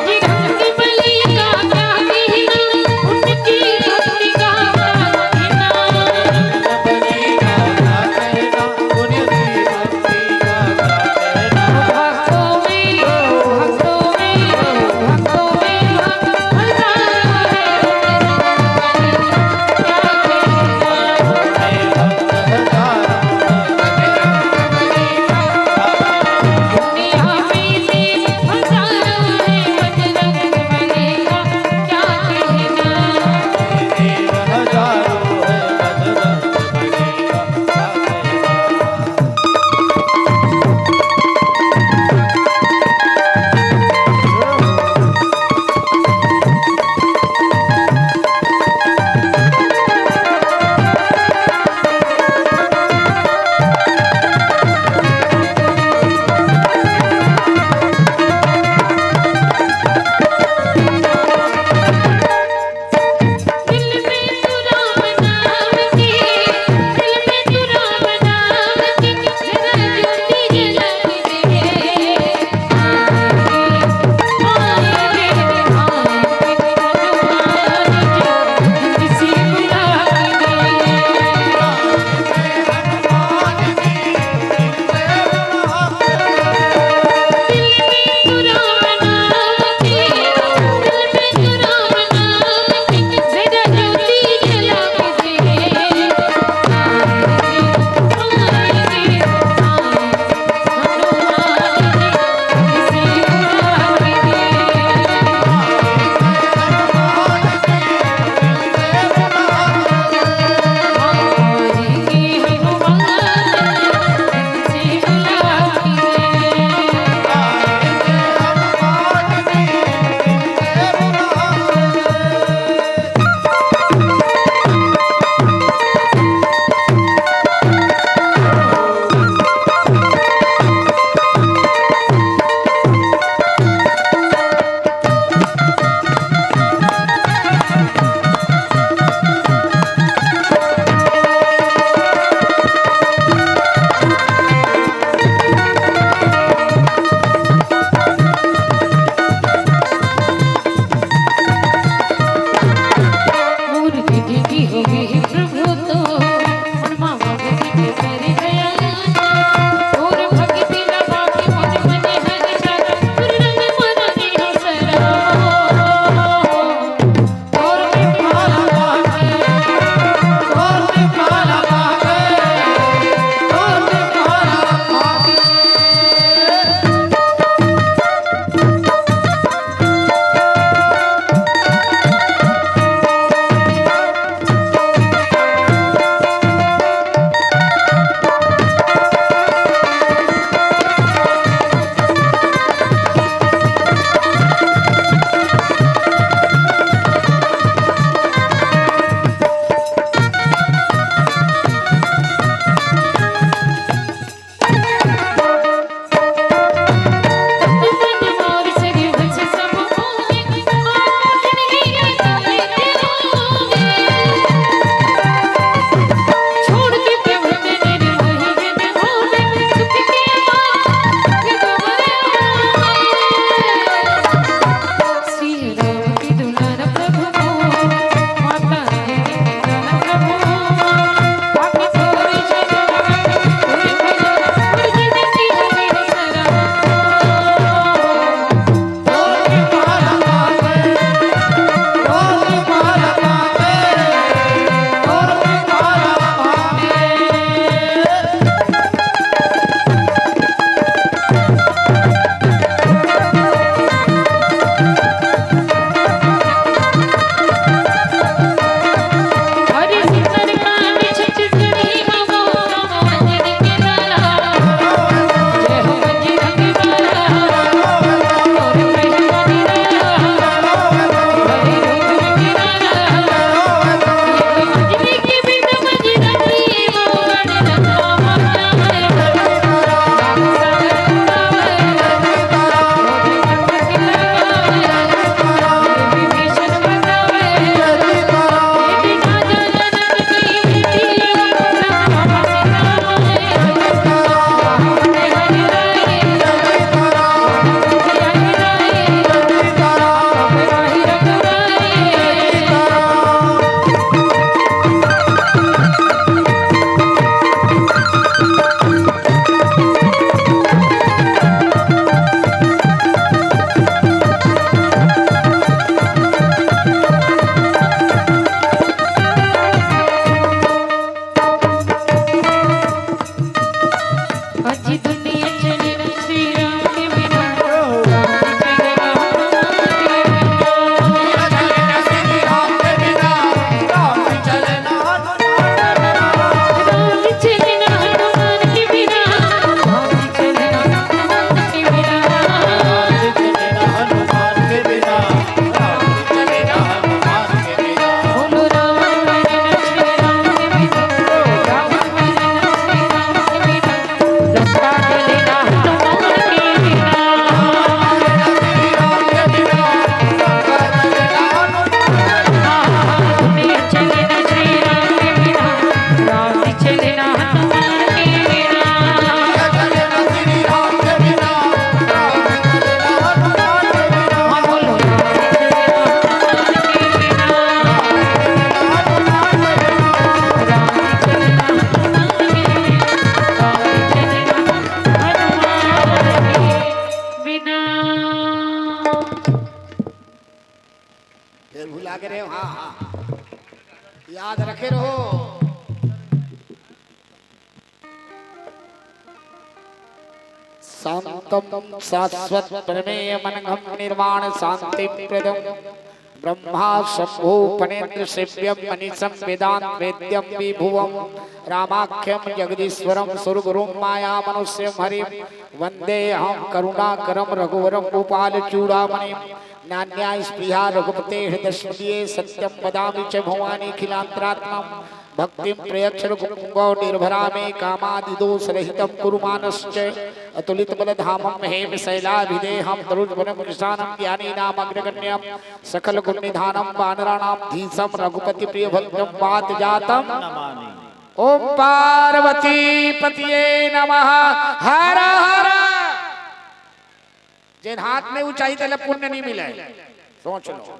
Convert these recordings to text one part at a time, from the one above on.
बजरंग बली का क्या कहना। हाँ हाँ याद रखे रहो। शांतम शाश्वत प्रमेय मनघम निर्वाण शांति प्रदम ब्रह्मा शंभो फणेन्द्र सेव्यम मनीषम वेदांत वेद्यम विभुवम रामाख्यम जगदीश्वरम सुरगुरुम माया मनुष्यम हरिम वंदे हम करुणाकरम रघुवरम गोपाल चूड़ामणि नान्या स्पृहा रघुपते हृदय सत्यम वदामि च भवानी खिलांतरात्मम भक्तिं प्रयच्छ गौ निर्भरा में कामादिदोष रहितं कुरु मानश्च अतुलित बलधामं हेम शैलाभिदेहं तरुजवनं कृशानं ज्ञानीनामग्रगण्यं सकल गुण निधानं वानराणां धीशं रघुपति प्रिय भक्तं वात जातं ओम पार्वती पतिये नमः। हर हर। जिन हाथ में ऊंचाई तले पुण्य नहीं मिले सोच लो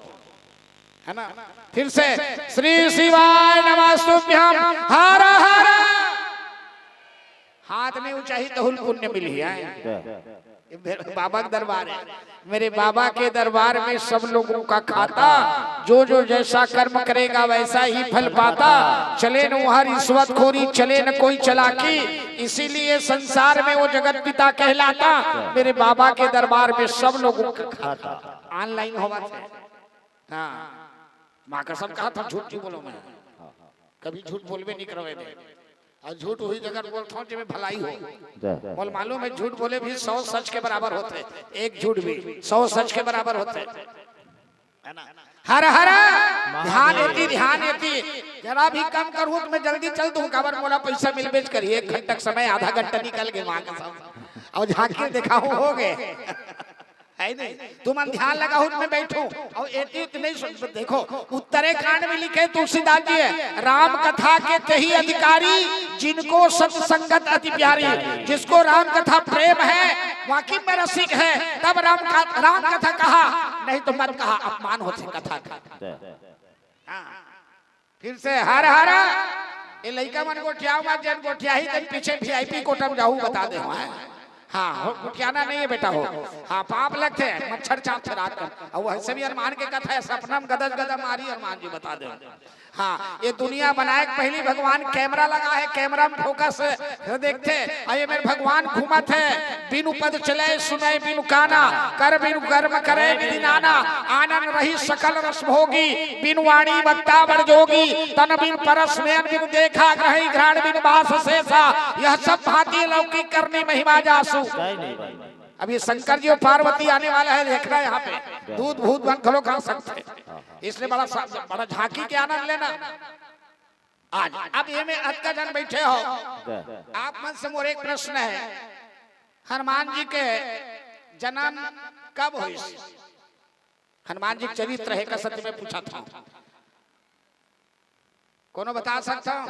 है ना। फिर से श्री शिवाय नमस्तुभ्यं हर हर। हाथ में ऊंचाई तो पुण्य मिली है। बाबा का दरबार है, मेरे बाबा के दरबार में सब लोगों का खाता, जो जो जैसा कर्म करेगा वैसा ही फल पाता। चले न वहाँ रिश्वतखोरी, चले न कोई चलाकी, इसीलिए संसार में वो जगत पिता कहलाता। मेरे बाबा के दरबार में सब लोगों का खाता ऑनलाइन होगा थे। हाँ माँ कसम कहा था झूठ क्यों बोलो, मैं कभी झूठ बोलबे नहीं करवे दे। और झूठ वही जगह बोलता हूँ जिसमें भलाई हो। बोल मालूम है झूठ बोले भी 100 सच के बराबर होते, एक झूठ भी 100 सच के बराबर होते है ना। हर हर। ध्यान देती जरा भी कम करूँ तो मैं जल्दी चल दूँ। खबर बोला पैसा मिल बेच करिए, 1 घंटा समय आधा घंटा निकल गए वहां का और झांकी दिखाऊं हो गए है नहीं। तुम ध्यान लगाओ मैं बैठूं और नहीं सुन। देखो उत्तराखंड में लिखे तुलसीदास जी है, राम कथा के तही अधिकारी जिनको सत्संगत अति प्यारी। जिसको राम कथा प्रेम है वाकई में रसिक है, तब राम कथा कहा, नहीं तो मत कहा, अपमान होते कथा का। फिर से हर हर। ये लड़का मन गोठिया जन गोठिया ही जन पीछे VIP कोटम जाऊं बता दे। हाँ गुटियाना नहीं है बेटा हो। हाँ पाप लगते हैं मच्छर चाप रात कर। और वैसे भी हनुमान के कथा है, सपना में गदज गदा मारी हनुमान जी बता दे। हाँ ये दुनिया बनाए पहली भगवान कैमरा लगा है, कैमरा में फोकस देखते। ये मेरे भगवान घूमत है, बिनु पद चले सुने बिनु काना, कर बिनु कर्म करे विधि नाना, आनंद रही सकल रस भोगी, बिनु वाणी वक्ता वर जोगी, तन बिनु परस नयन बिनु देखा, ग्रही घ्राण बिनु बास शेषा, यह सब भांति लौकिक करने महिमा जासु। अब ये शंकर जी और पार्वती आने वाला है, देखना यहाँ पे दूध भूत बन खलो खा सकते, इसलिए बड़ा झांकी के आनंद लेना आज। अब ये में अत का जन बैठे हो, आप मन से मोर एक प्रश्न है, हनुमान जी के जन्म कब हुई? हनुमान जी चरित्र है का सत्य में पूछा था, कोनो बता सकता हूं?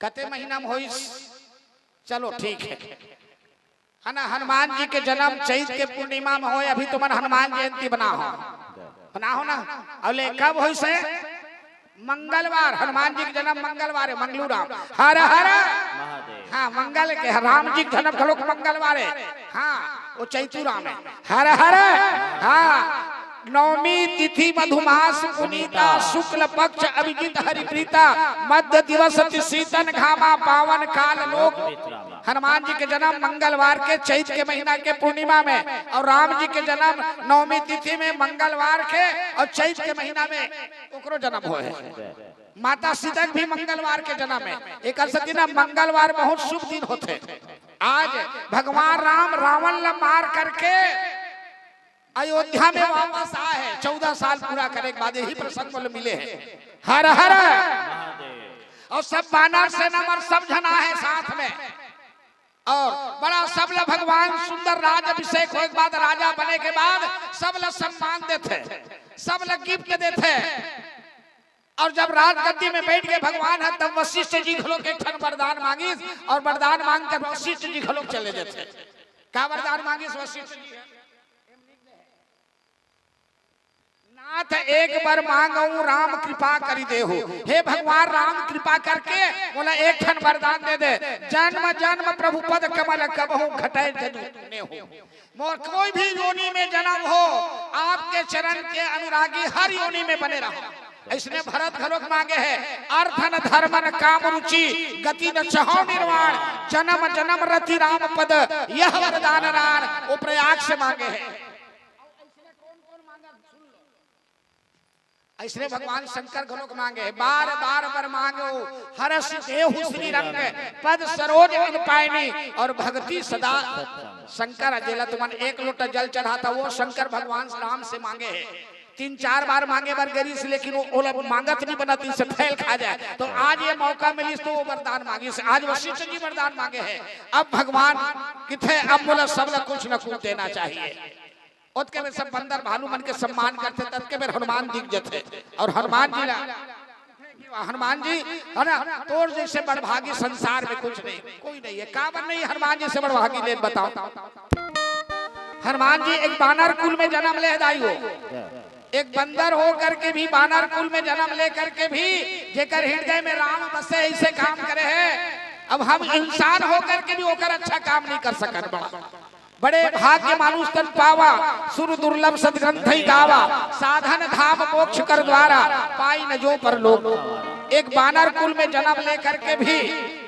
कते महीना में हुई? चलो ठीक है ना। हनुमान जी के जन्म चैत के पूर्णिमा में हो। अभी तो मन हनुमान जयंती बना हो ना। और कब हो से? मंगलवार। हनुमान जी के जन्म मंगलवार है, मंगलू राम। हर हर। हाँ मंगल के राम जी के जन्म खलोक मंगलवार है। हाँ वो चैतू राम है। हर हर। हाँ नवमी तिथि मधुमास पुनीता, शुक्ल पक्ष अभिजित हरिप्रीता, मध्य दिवस शीतन घामा पावन काल लोक। हनुमान जी के जन्म मंगलवार के चैत के महीना के पूर्णिमा में, और राम जी के जन्म नवमी तिथि में मंगलवार के और चैत के महीना में ओकरो जन्म हुए है। माता सीता भी मंगलवार के जन्म है। एक दिन मंगलवार बहुत शुभ दिन होते। आज भगवान राम रावण ला मार करके अयोध्या में वापस आए हैं। 14 साल पूरा करने के बाद यही प्रसंग मिले हैं। हर हर। और सब वानर सेना और सब जना है साथ में, और बड़ा सब ला भगवान सुंदर राज अभिषेक होने के बाद, राजा बने के बाद सब ला सम्मान देते, सब ला गिफ्ट देते। और जब राजगद्दी में बैठ के भगवान है, तब वशिष्ठ जी खलोक एक ठन वरदान मांगी, और वरदान मांग कर वशिष्ठ जी खलोक चले जाते। क्या वरदान मांगी वशिष्ठ जी? नाथ एक बार मांगू राम कृपा करी दे हो। हे भगवान राम कृपा करके बोला एक ठन वरदान दे दे, जन्म जन्म प्रभु पद कमल कबहू घटे जने हो। मोर कोई भी योनि में जन्म हो, आपके चरण के अनुरागी हर योनि में बने रहो। इसने भरत घलोक मांगे है, अर्थन धर्मन काम रुचि गति न चहो निर्वाण, जन्म जन्म रति राम पद यह वरदान रान। वो प्रयाग से मांगे है। इसने भगवान शंकर घलोक मांगे, बार बार बर मांगो हरस देहु श्री रंग पद सरोज अन पायनी और भक्ति सदा। शंकर अजेला तुमन एक लोटा जल चढ़ाता, वो शंकर भगवान राम से मांगे है। 3-4 बार मांगे बर गरी से, लेकिन वो मांगत नहीं बनाती से फैल खा जाए। तो आज ये मौका मिली तो वो वरदान मांगी से, आज वशिष्ठ जी वरदान मांगे है। अब भगवान किथे, अब बोला सब कुछ न कुछ देना चाहिए। उसके में सब बंदर भालू मन के सम्मान करते, तब के में हनुमान दिख जाते। और हनुमान जी है ना, तोर जैसे बड़भागी संसार में कुछ नहीं, कोई नहीं है। काबर नहीं हनुमान जी से बड़भागी ले बताओ। हनुमान जी एक बानर कुल में जन्म ले दाई हो, एक बंदर हो करके भी बानर कुल में जन्म ले करके भी जेकर हृदय में राम बसे ऐसे काम करे है। अब हम इंसान हो करके भी होकर अच्छा काम नहीं कर सकत। बड़े भाग्य मानुष तन पावा, सुर दुर्लभ सदग्रंथ गावा, साधन धाम मोक्ष कर द्वारा पाई न जो पर लोग। एक बानर कुल में जन्म लेकर के भी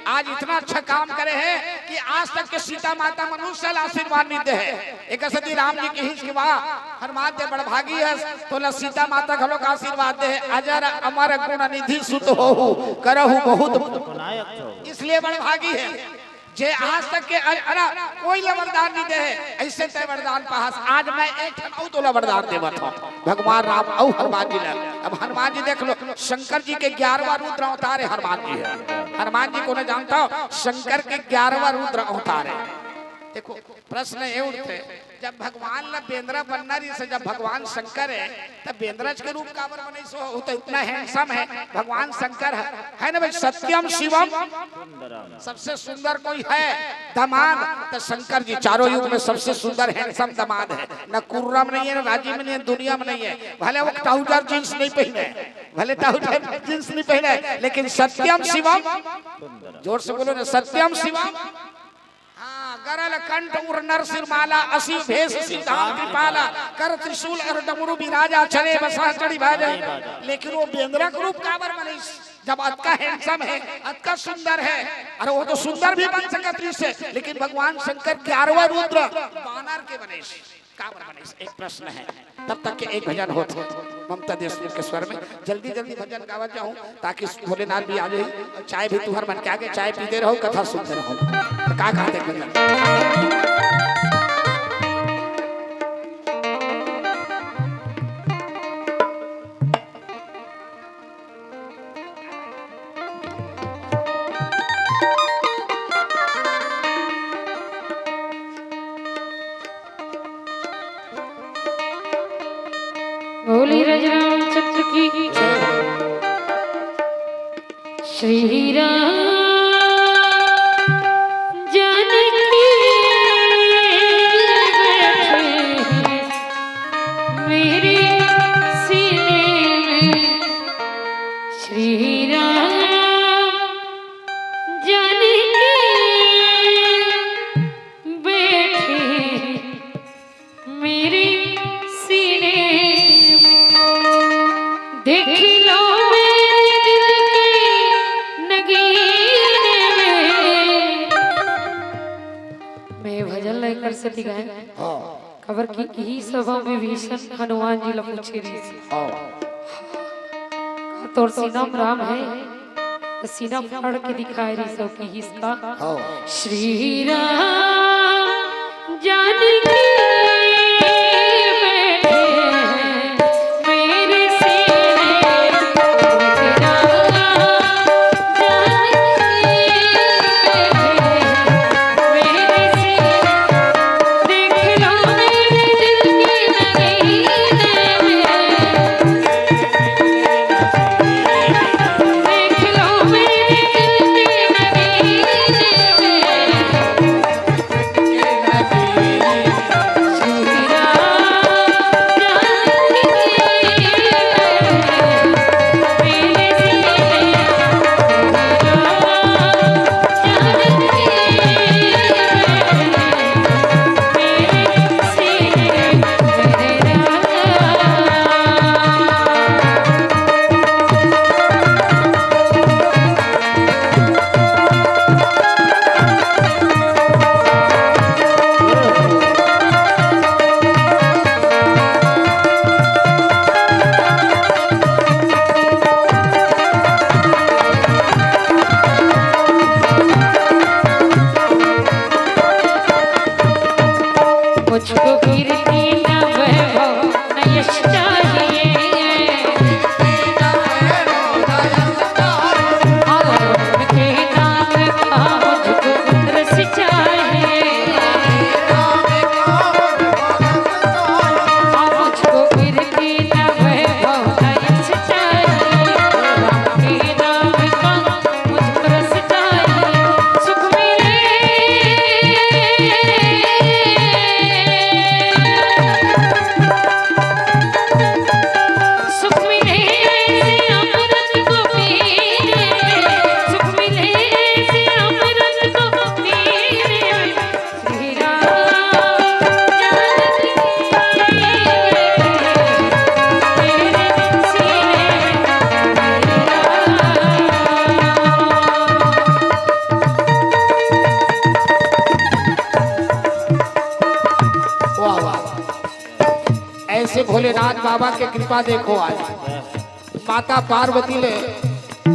आज इतना अच्छा काम करे है कि आज तक के सीता माता मनुष्य आशीर्वाद नहीं दे है। एक सती राम जी की हिंस के हनुमान दे बड़भागी है, तो न सीता माता घलों का आशीर्वाद दे, अजर अमर गुण निधि सुत होहु करहु बहुत, इसलिए बड़भागी है। जे आज तक के कोई वरदान नहीं दे है, ऐसे ते वरदान पास। आज मैं एक ठन तो वरदान दे बता भगवान राम और हनुमान जी ने। अब हनुमान जी देख लो, शंकर जी के 11वां रुद्र अवतार है हनुमान जी है। हनुमान जी को न जानता हो, शंकर के 11वां रुद्र अवतार है। देखो प्रश्न ये उठते, जब भगवान ने बेंद्रा बनना रही से, जब भगवान शंकर है तब बेंद्रज के रूप काबर बने सो, वो तो इतना हैंडसम है भगवान शंकर है ना भाई। सत्यम शिवम, सबसे सुंदर कोई है दामाद तो शंकर जी। चारों युग में सबसे सुंदर हैंडसम दामाद है। न कुर्रम नहीं है, न राजी में नहीं है, दुनिया में नहीं है। भले वो ट्राउजर जींस नहीं पहने, भले ट्राउजर जींस नहीं पहने, लेकिन सत्यम शिवम, जोर से बोलो ना, सत्यम शिवम। गरल कंठ उर नर सिरमाला, असी भेष सिद्धांत कृपाला, कर त्रिशूल और डमरू बिराजा, चले बसा चढ़ी भाजा। लेकिन वो बेंद्रा के रूप काबर बने, जब अतका हैंडसम है, अतका सुंदर है। अरे वो तो सुंदर भी बन सकत से, लेकिन भगवान शंकर 11वां रुद्र बानर के बने काबर बने। एक प्रश्न है। तब तक के एक भजन होते ममता देशमुख के स्वर में, जल्दी जल्दी भजन गावा जाऊं ताकि भोलेनाथ भी आ जाए। चाय भी तुहर मन के आगे, चाय पीते रहो, कथा सुनते रहो। तो का कहते भजन, बोली रामचंद्र की श्री राम जानकी मेरे सीने में, श्री राम जानकी बैठे मेरे सीने। देख लो मेरे दिल के नगीने में। मैं भजन लेकर से दिखाए खबर की ही सभा में भीषण हनुमान जी लपूछे तो सीना राम है, तो सीना फाड़ के दिखाए रही सब की इसका। श्री राम जानकी बाबा के कृपा देखो आज। माता पार्वती ने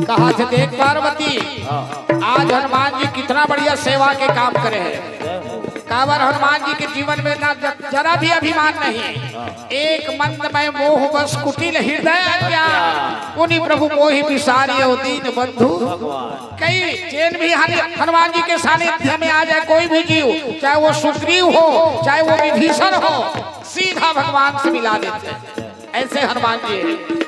कहा थे, देख पार्वती आज हनुमान जी कितना बढ़िया सेवा के काम करे हैं। कावर हनुमान जी के जीवन में ना जरा भी अभिमान नहीं। एक मंदमय मोह बस कुटिल हृदय अज्ञान, उन्हीं प्रभु मोहि विसारियो दीन बंधु। कई चैन भी हनुमान जी के सानिध्य में आ जाए कोई भी जीव, चाहे वो सुग्रीव हो चाहे वो विभीषण हो, सीधा भगवान से मिला देते। ऐसे हनुमान जी है।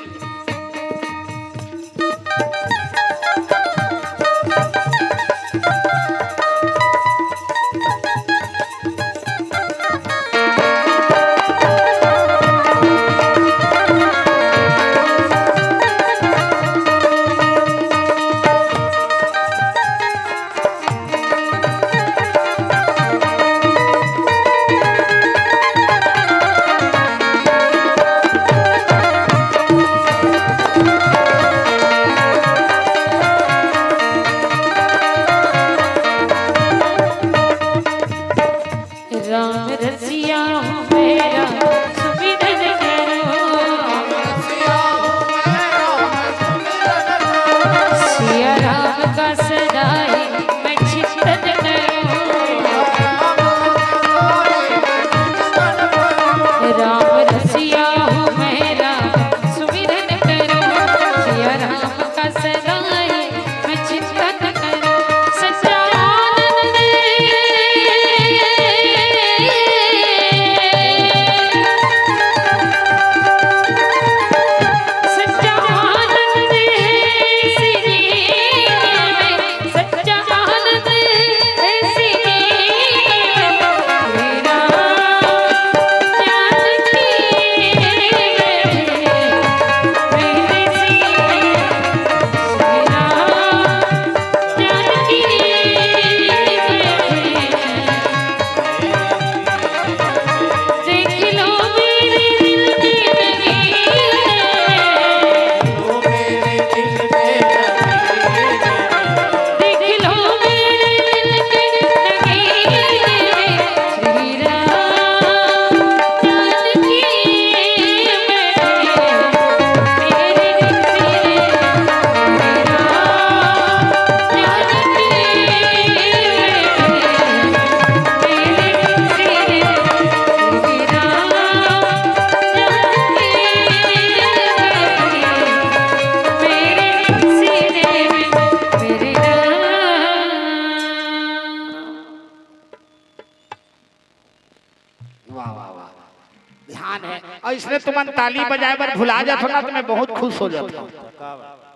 ध्यान है। और इसलिए तुम ताली बजाए बर भुला जात हो ना, तो मैं बहुत खुश हो जाता हूँ।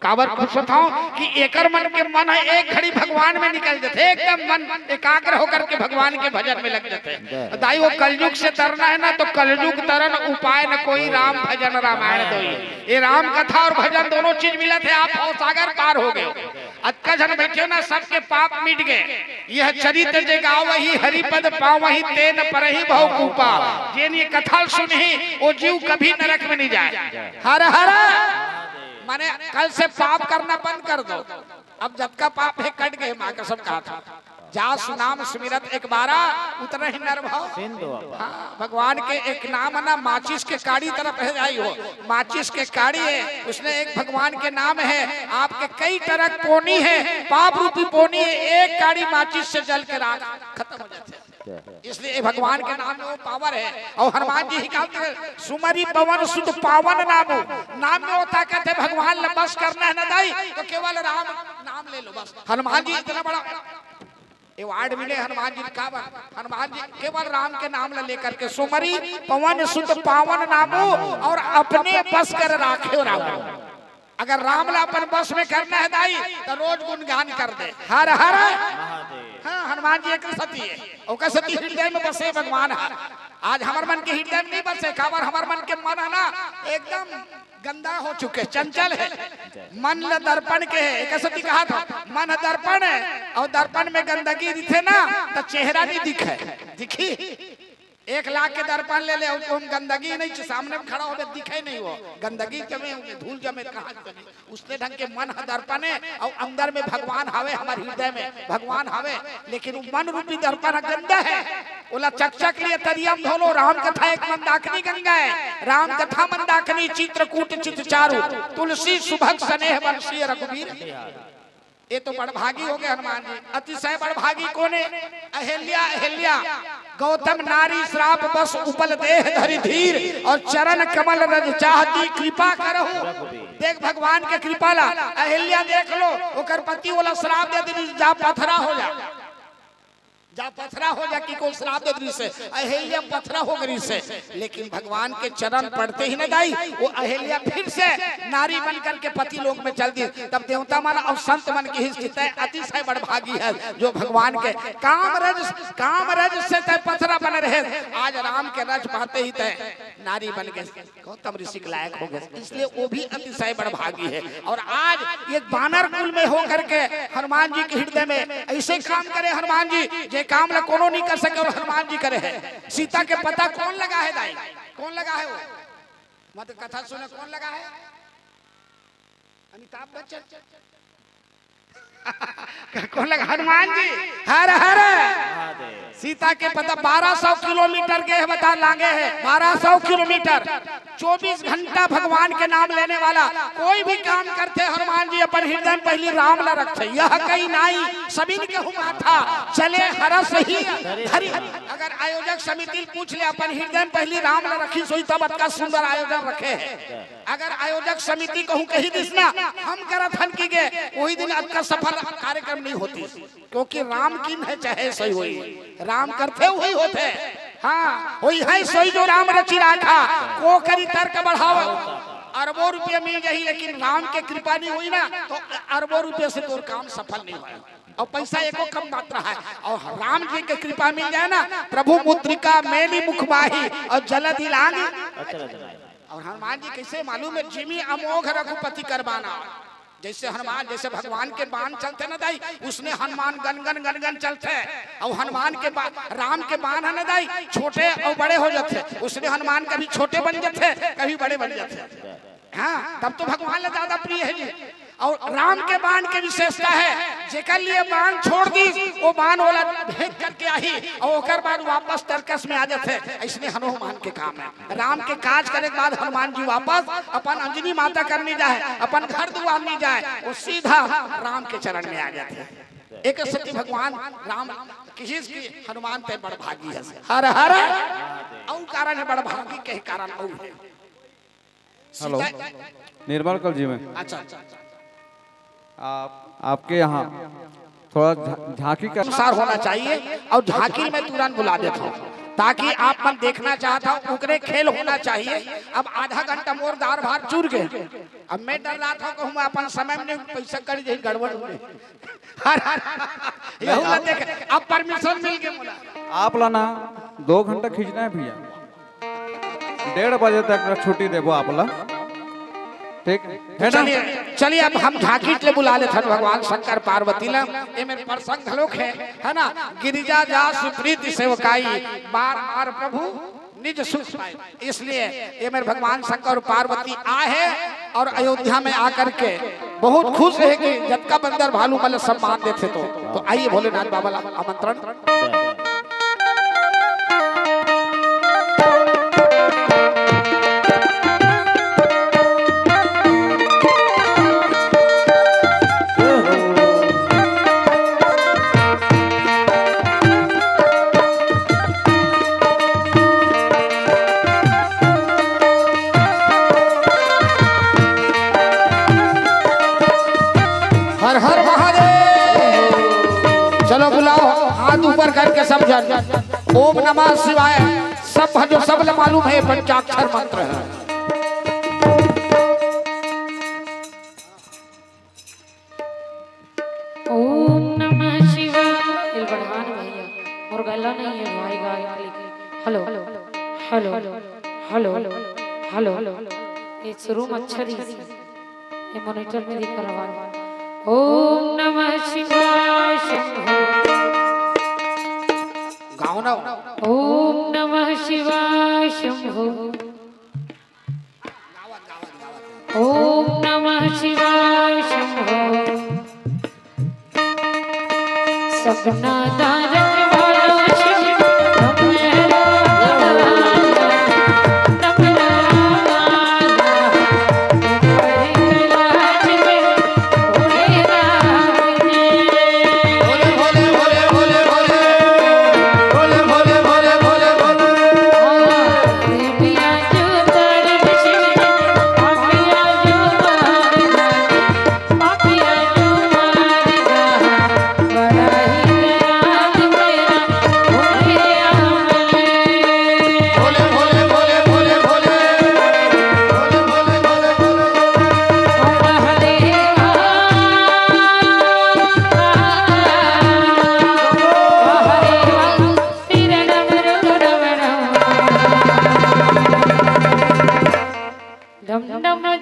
काबर खुश होता हूँ कि एकर मन के मन है एक घड़ी भगवान में निकल जाते, एकदम मन एकाग्र होकर के भगवान के भजन में लग जाते हैं। दाई वो कलयुग से तरना है ना, तो कलयुग तरन उपाय न कोई, राम भजन रामायण दो। ये राम कथा और भजन दोनों चीज मिले थे, आप और सागर पार हो गए। अक्का जन बैठे ना, सबके पाप मिट गए। यह चरित्र जे गाँव वही हरिपद पाँव वही तेन पर ही बहु कूपा। जिन ये कथा सुनी वो जीव कभी नरक में नहीं जाए। हर हर माने कल से पाप करना बंद कर दो। अब जब का पाप है कट गए, माँ कसम कहा था। जा सुनाम सुमिरत एक बारा उतना ही नर भाव। हाँ, भगवान के एक नाम ना, माचिस के काड़ी तरफ है जाई हो। माचिस के काड़ी है, उसने एक भगवान के नाम है। आपके कई तरह पोनी है, पाप रूपी पोनी है, एक काड़ी माचिस से जल के राख खत्म हो जाते हैं। इसलिए भगवान के नाम में वो पावर है। और हनुमान जी ही कहते हैं सुमरी पवन सुत पावन नामो। नाम में होता कहते भगवान ने बस करना है ना दाई, तो केवल राम नाम ले लो बस। हनुमान जी इतना बड़ा अवार्ड मिले हनुमान जी का। हनुमान जी केवल राम के नाम लेकर के सुमरी पवन सुत पावन नामो, और अपने बस कर राखे राम। अगर राम ला अपन बस में करना है दाई, तो रोज गुणगान कर दे हर हर। हाँ, हनुमान जी एक सती है, और सती हृदय में बसे भगवान। आज हमार मन के हृदय में नहीं बसे, काबर हमार मन के मन है ना एकदम गंदा हो चुके, चंचल है। मन ल दर्पण के है, एक सती कहा था मन दर्पण है, और दर्पण में गंदगी दिखे ना तो चेहरा नहीं दिखे। दिखी 1 लाख के दर्पण ले ले, उसको हम गंदगी नहीं सामने में खड़ा हो दिखे नहीं, वो गंदगी जमे धूल जमे कहाँ जमे। उसने ढंग के मन दर्पण है और अंदर में भगवान हवे, हमारे हृदय में भगवान हवे, लेकिन मन रूपी दर्पण गंदा है। बोला चकचक लिए तरियम धोलो, राम कथा एक मंदाकिनी गंगा है, राम कथा मंदाकिनी चित्रकूट चित चारु, तुलसी सुभग स्नेह बंशी रघुवीर। ये तो बड़भागी हो गए हनुमान जी। अतिशय बड़भागी कोने? अहिल्या अहिल्या गौतम नारी श्राप बस उपल देह धरि धीर, और चरण कमल रज चाहती कृपा करहु। देख भगवान के कृपा ला अहिल्या देख लो, ओकर पति वाला श्राप दे दी, जा पथरा हो जा, जा पथरा हो जा, कि को श्राप दे दी से अहिल्या पथरा हो गई से। लेकिन भगवान के चरण पड़ते ही न गई, वो अहिल्या फिर से नारी बन करके पति लोक में चल दी। तब देवता मन और संत मन की हिस्सा अतिशय बड़भागी है, जो भगवान के काम रज से तय पथरा बने रहे, आज राम के रज पाते ही तय नारी बन गए, गौतम ऋषि के लायक हो गए। इसलिए वो भी अतिशय बड़भागी है। और आज एक बानर कुल में हो करके हनुमान जी के हृदय में ऐसे काम करे हनुमान जी, काम ला कोनो नहीं कर सके और हनुमान जी करे है। सीता के पता कौन लगा है दाई? कौन लगा है वो? मत कथा सुने, कौन लगा है? अमिताभ बच्चन। कौन लगा? हनुमान जी। हर हर सीता के पता 1200 किलोमीटर के बता लांगे है, 1200 किलोमीटर 24 घंटा भगवान के नाम लेने वाला। कोई भी काम करते हनुमान जी अपन हृदय में पहली राम ला रखते, यह कहीं नाई सभी के हुआ था चले हरस ही धरी। अगर आयोजक समिति पूछ ले अपन हृदय में पहली राम ला रखी सोई, तब अच्छा सुंदर आयोजन रखे है। अगर आयोजक समिति कहूँ कही दिसना हम करत हन की गे, वही दिन अच्छा सफल कार्यक्रम नहीं होती, क्योंकि राम की है चाहे सही होई, राम करते वही होते। हाँ वही है सोई जो राम रचि राखा, को करी तर्क बढ़ावा। अरबों रुपये मिल गई, लेकिन राम के कृपा नहीं हुई ना, तो अरबों रुपये से तो काम सफल नहीं हुआ, और पैसा एको कम मात्रा है। और राम जी के कृपा मिल जाए ना, प्रभु मुद्रिका मेली मुखबाही और जलधि लांगी। और हनुमान जी कैसे मालूम है? जिमी अमोघ रघुपति करबाना। जैसे हनुमान, जैसे भगवान के बाण चलते न दाई, उसने हनुमान गनगन गनगन चलते, और हनुमान के राम के बाण है न दाई, छोटे और बड़े हो जाते। उसने हनुमान कभी छोटे बन जाते, कभी बड़े बन जाते। हाँ तब तो भगवान ले ज्यादा प्रिय है जी। और राम के बाण की विशेषता है, जेकर लिए बाण छोड़ दी वो बाण वाला भेद करके आई, और ओकर बाद वापस तरकस में आ जाते। इसलिए हनुमान के काम है। राम के काज करे के बाद हनुमान जी वापस अपन अंजनी माता करनी जाए, अपन घर दुआर नहीं जाए, वो सीधा राम के चरण में आ जाते। एक सत्य भगवान राम किसी की हनुमान पे बड़भागी है। हर हर और कारण है बड़भागी के कारण और है। हेलो निर्मल कल जी में। अच्छा आपके यहाँ थोड़ा झांकी का अनुसार होना चाहिए, और झांकी में तुरंत बुला देता हूँ ताकि आप मन देखना चाहता हूँ, उकरे खेल होना चाहिए। अब आधा घंटा मोर दार भार चूर गए, अब मैं डर रहा था कहूँ अपन समय में पैसा कर दे गड़बड़ हो गई। देख अब परमिशन मिल गया। आप लाना 2 घंटा खींचना है भैया, 1:30 बजे तक छुट्टी देबो आप ला, ठीक है? चलिए अब हम झांकी ले बुला लेते हैं भगवान शंकर पार्वती ला। ये मेरे प्रसंग लोक है ना, गिरिजा जा सुप्रीति सेवकाई, बार बार प्रभु निज सुख पाए। इसलिए ये मेरे भगवान शंकर पार्वती आए हैं, और अयोध्या में आकर के बहुत खुश है कि जब का बंदर भालू मल सम्मान देते। तो आइए भोलेनाथ बाबा ला आमंत्रण। हर हर महादेव। चलो बुलाओ हाथ ऊपर करके सब जन ओम नमः शिवाय। सब जो सब मालूम है पंचाक्षर मंत्र है। ओम नमः शिवाय। बढ़ान भैया और गला नहीं है भाई गाय के। Hello hello hello hello hello hello ये शुरू मच्छर ही ये मॉनिटर में दिख रहा है। ओम नमः शिवाय। शंभो गाँव गाओ ना। ओम नमः शिवाय शंभो। ओम नमः शिवाय शंभो। सपना दारक वाला शिव नमः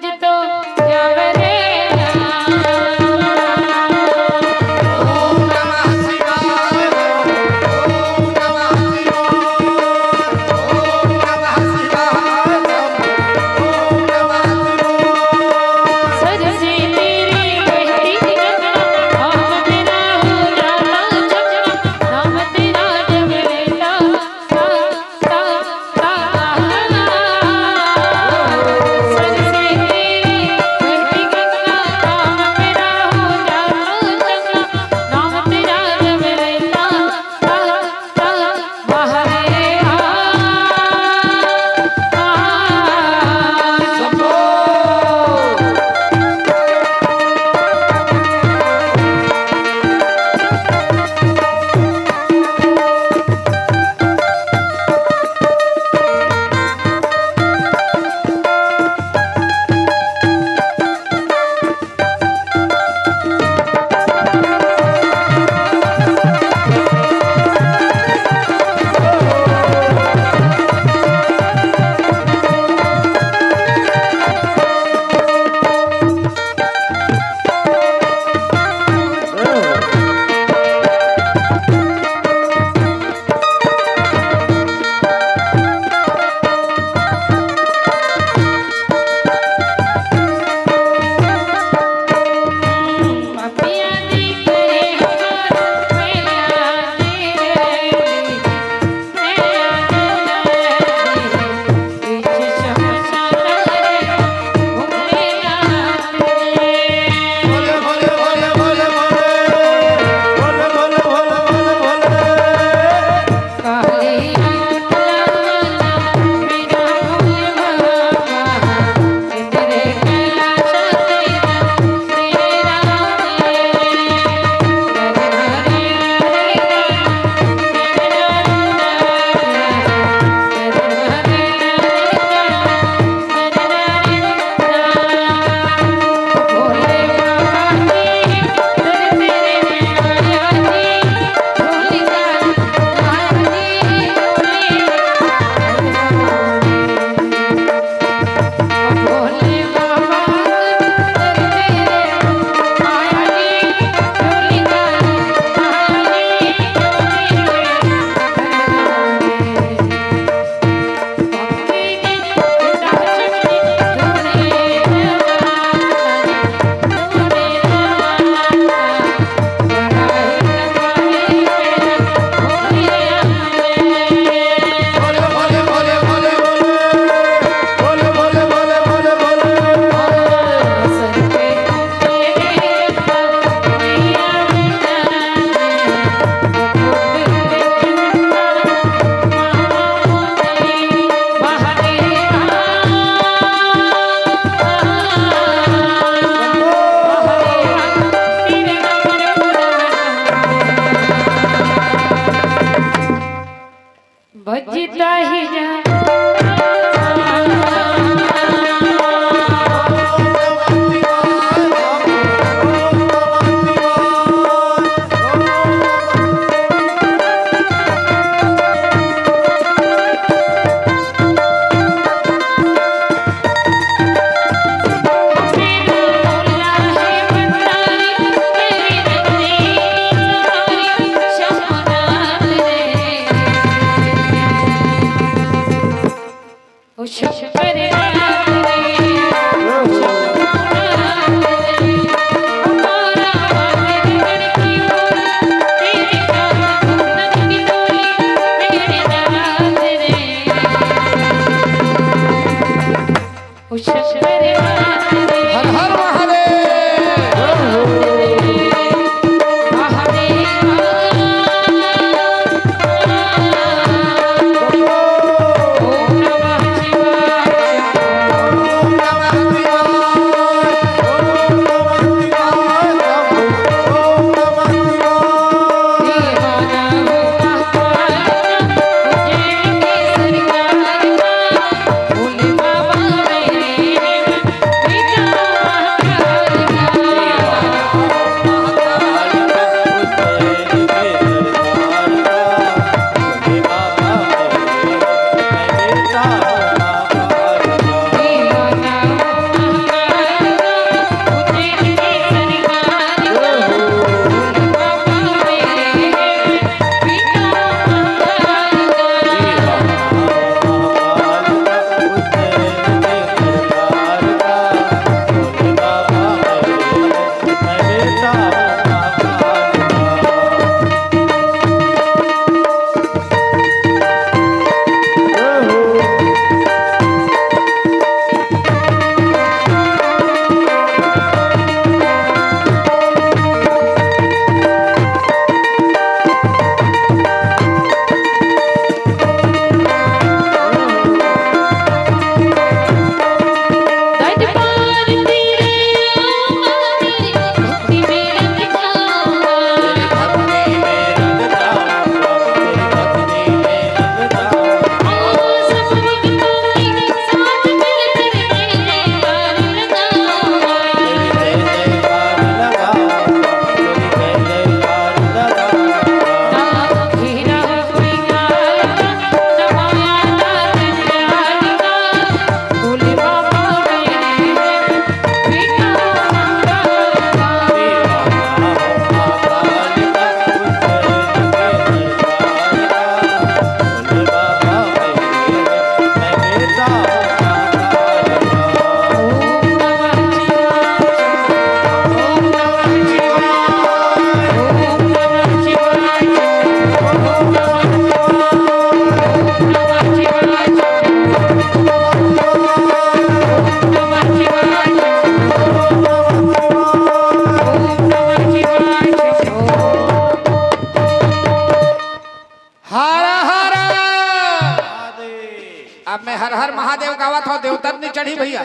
चढ़ी भैया,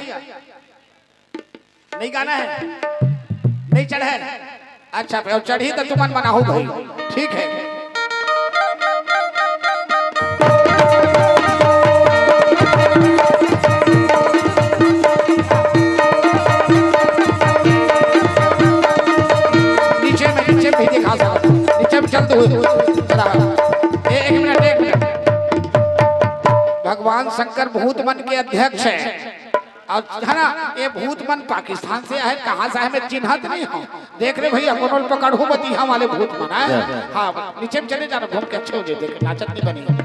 नहीं गाना है, नहीं चढ़े। अच्छा फिर चढ़ी तो तुमन मना हो भाई, ठीक है। नीचे भी दिखा सकता, नीचे भी चलते हुए एक मिनट। भगवान शंकर भूत मन के अध्यक्ष है और है ना, ये भूत मन पाकिस्तान से है, कहाँ से है मैं चिन्हत नहीं हूँ। देख रहे भैया कोनोल पकड़ू बतिया वाले भूत मन है। हाँ नीचे में चले जाना, घूम के अच्छे हो जाए, देख नाचत नहीं बनी।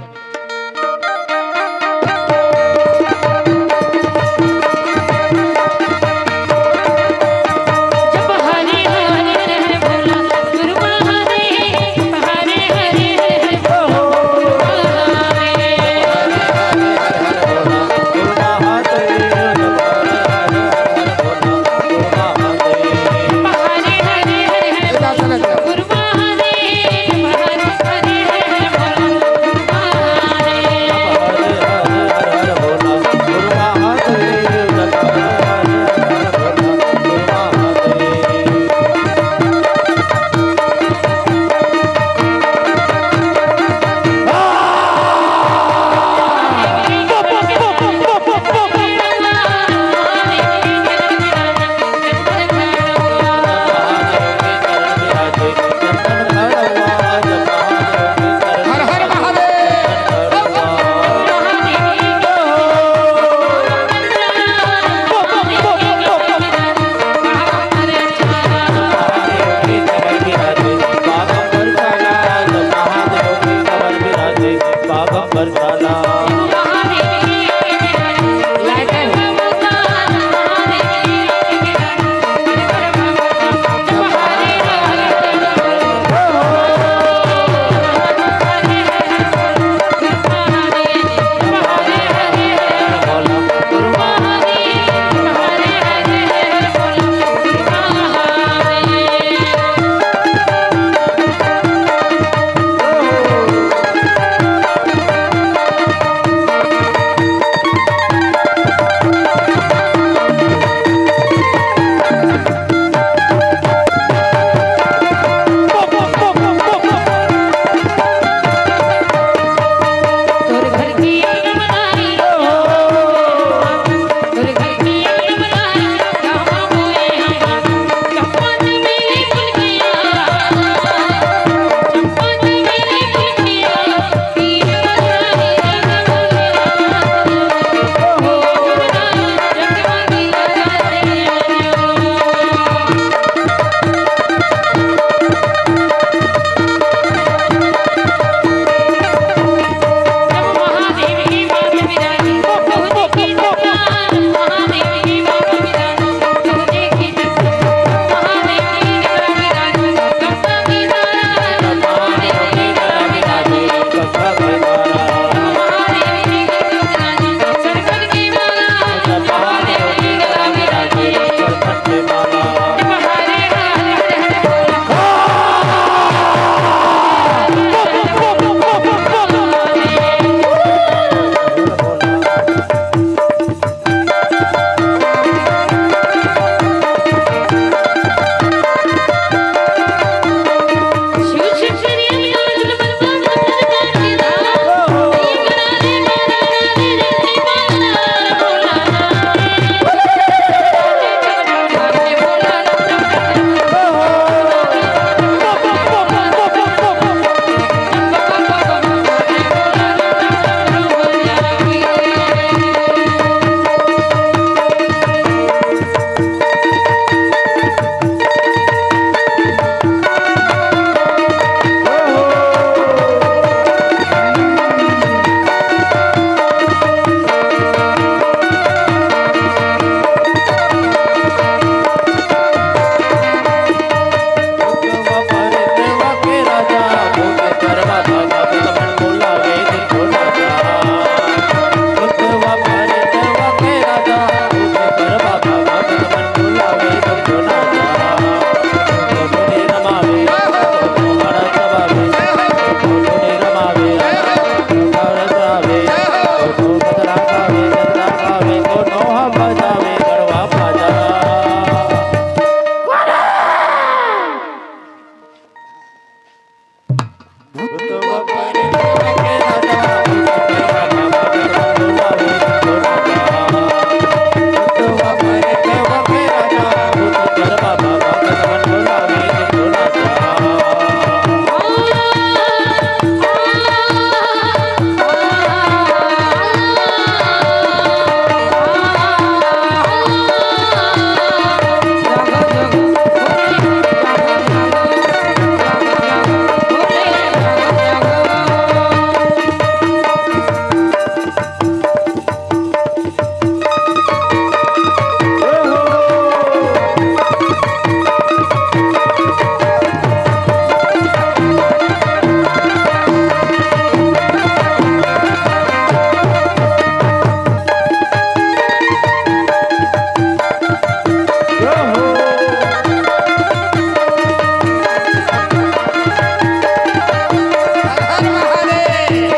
हर महादेव।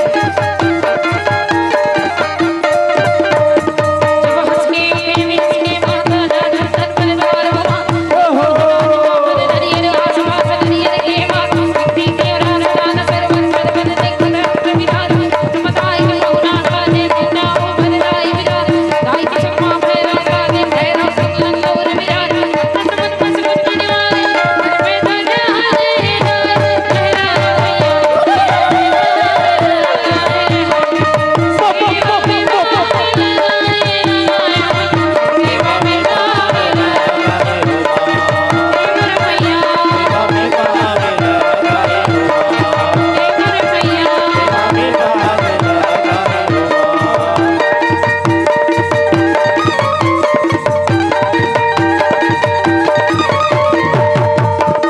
जब हंस के उठे बीच के माता दादा सत्तर द्वार बाबा नरियर आसपास नरियर के माता शक्ति के रान दान सर्वन पद पद दिख विधान समताई करुणा साधे जिन्ना ओ भरदाई विराज दाई की क्षमा भैरव साधे भैरव संगन गौर विराज तन मन बस करने वाले मन पे धन हरे हरे हर भोला गुरुवा हरे हरे हर भोला हरे हरे हर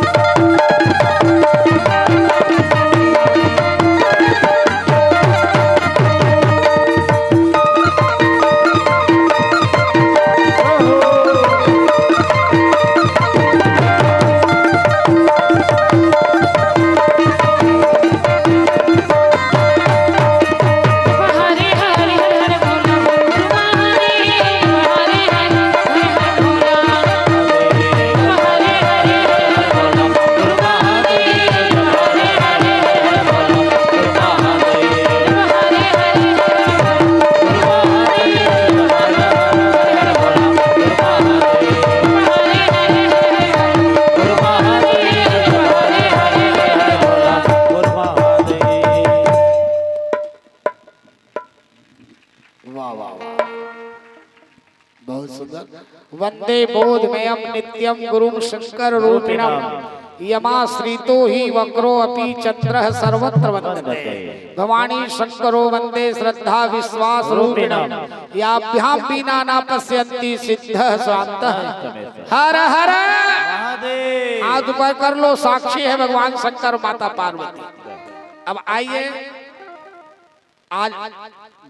भोला गुरुवा हरे हरे हरे हर भोला गुरुवा हरे हरे हर गुरुवा हरे हरे हर भोला गुरुवा हरे हरे हर गुरुवा हरे हरे हरे हर भोला वाह वाह वाह, बहुत सुंदर। वंदे बोधमयम नित्यम गुरुम शंकर रूपिणम यमाश्रितो हि वक्रो अपि चंद्रः सर्वत्र वंदते। भवानी शंकरो वंदे श्रद्धा विश्वास रूपिणम याभ्याम बिना न पश्यन्ति सिद्धः स्वान्तः। हर हर हाथ ऊपर कर लो, साक्षी है भगवान शंकर माता पार्वती। अब आइए, आज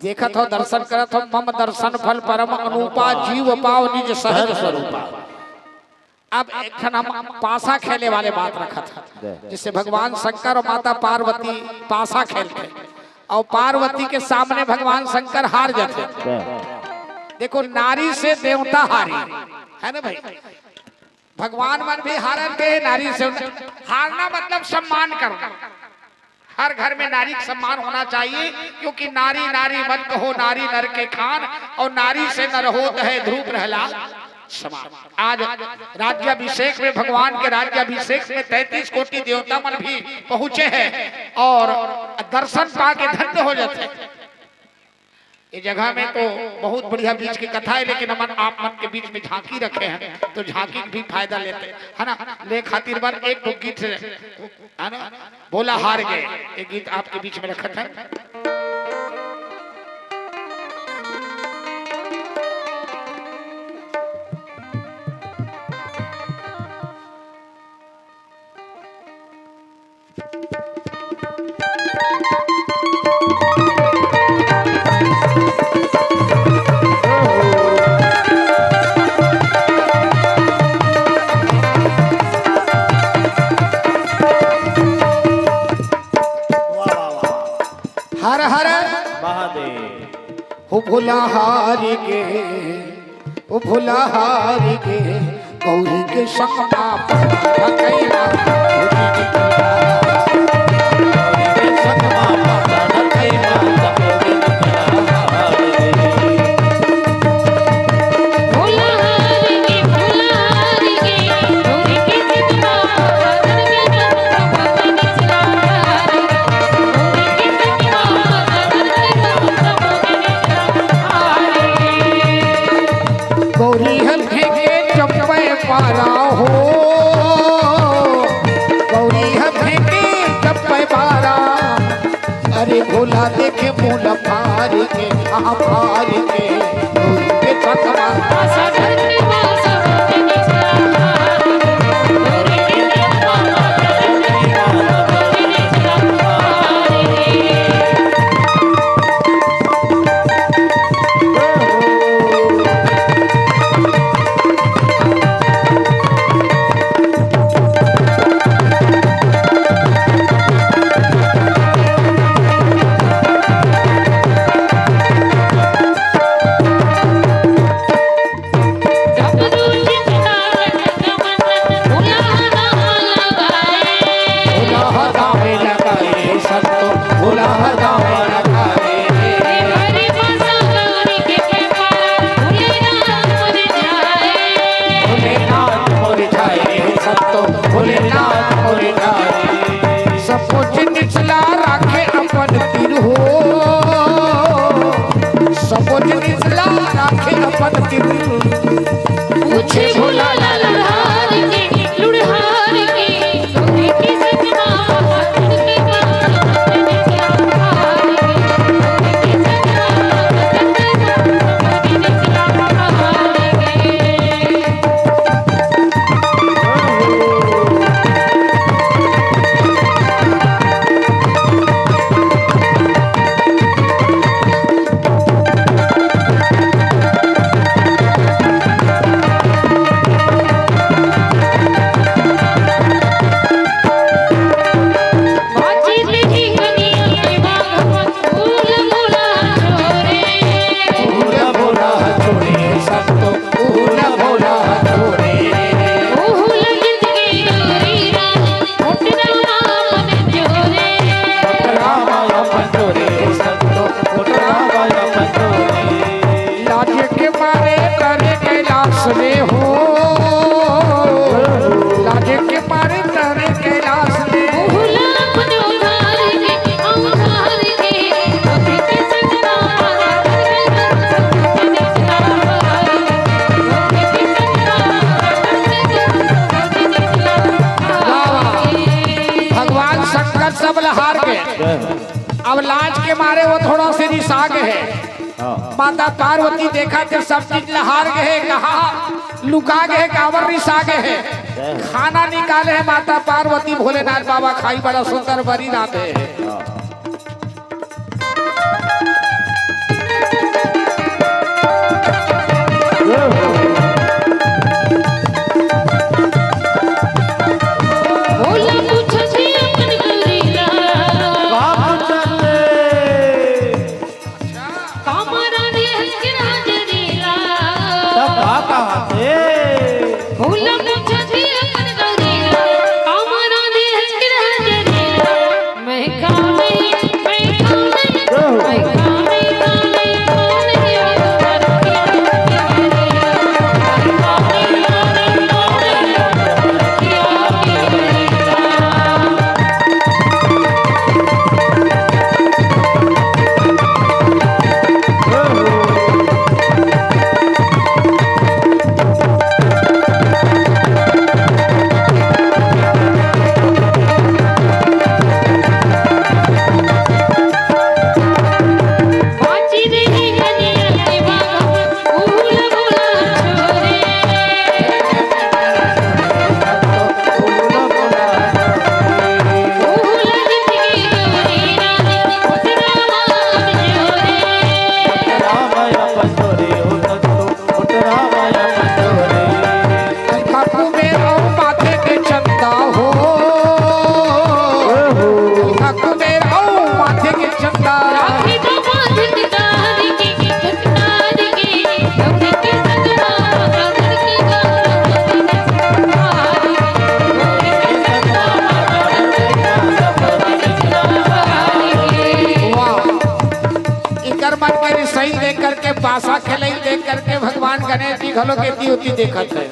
देखत हो दर्शन करत हो, मम दर्शन फल परम अनुपा जीव पाव निज सहज स्वरूपा। अब एक हम पासा खेले वाले बात रखा था, जिससे भगवान शंकर और माता पार्वती पासा खेलते और पार्वती के सामने भगवान शंकर हार जाते। देखो, नारी से देवता हारी है ना भाई। भगवान मन भी हारन के, नारी से हारना मतलब सम्मान करना। हर घर में नारी का सम्मान होना चाहिए, क्योंकि नारी नारी मत कहो नारी नर के खान, और नारी से नर होत है ध्रुव प्रहलाद समान। आज राज्याभिषेक में, भगवान के राज्याभिषेक में 33 कोटि देवता मन भी पहुंचे हैं और दर्शन पाके धन्य हो जाते हैं। ये जगह में तो बहुत बढ़िया बीच की कथा है, लेकिन हम आप मन के बीच में झांकी रखे हैं, तो झांकी भी फायदा लेते है ना। ले खातिर बार एक तो गीत है ना, बोला हार गए, एक गीत आपके बीच में रखा था। हर हर हो भोला हारी गे, ओ भोला हारी गे, गौरी के संग माप कैला गौरी हल फेंके चप्पे पारा हो, गौरी हल फेंके चप्पे पारा। अरे भोला देखे मूल फार के, फार के गौरी के चकरा साग है। माता पार्वती देखा थे सब चीज हार गए, कहा लुका गए, कांवर रिसागे है। खाना निकाले है माता पार्वती, भोलेनाथ बाबा खाई बड़ा सुंदर बरी राते है। पासा खेल देख करके भगवान गणेश जी घलो के होती देखत है।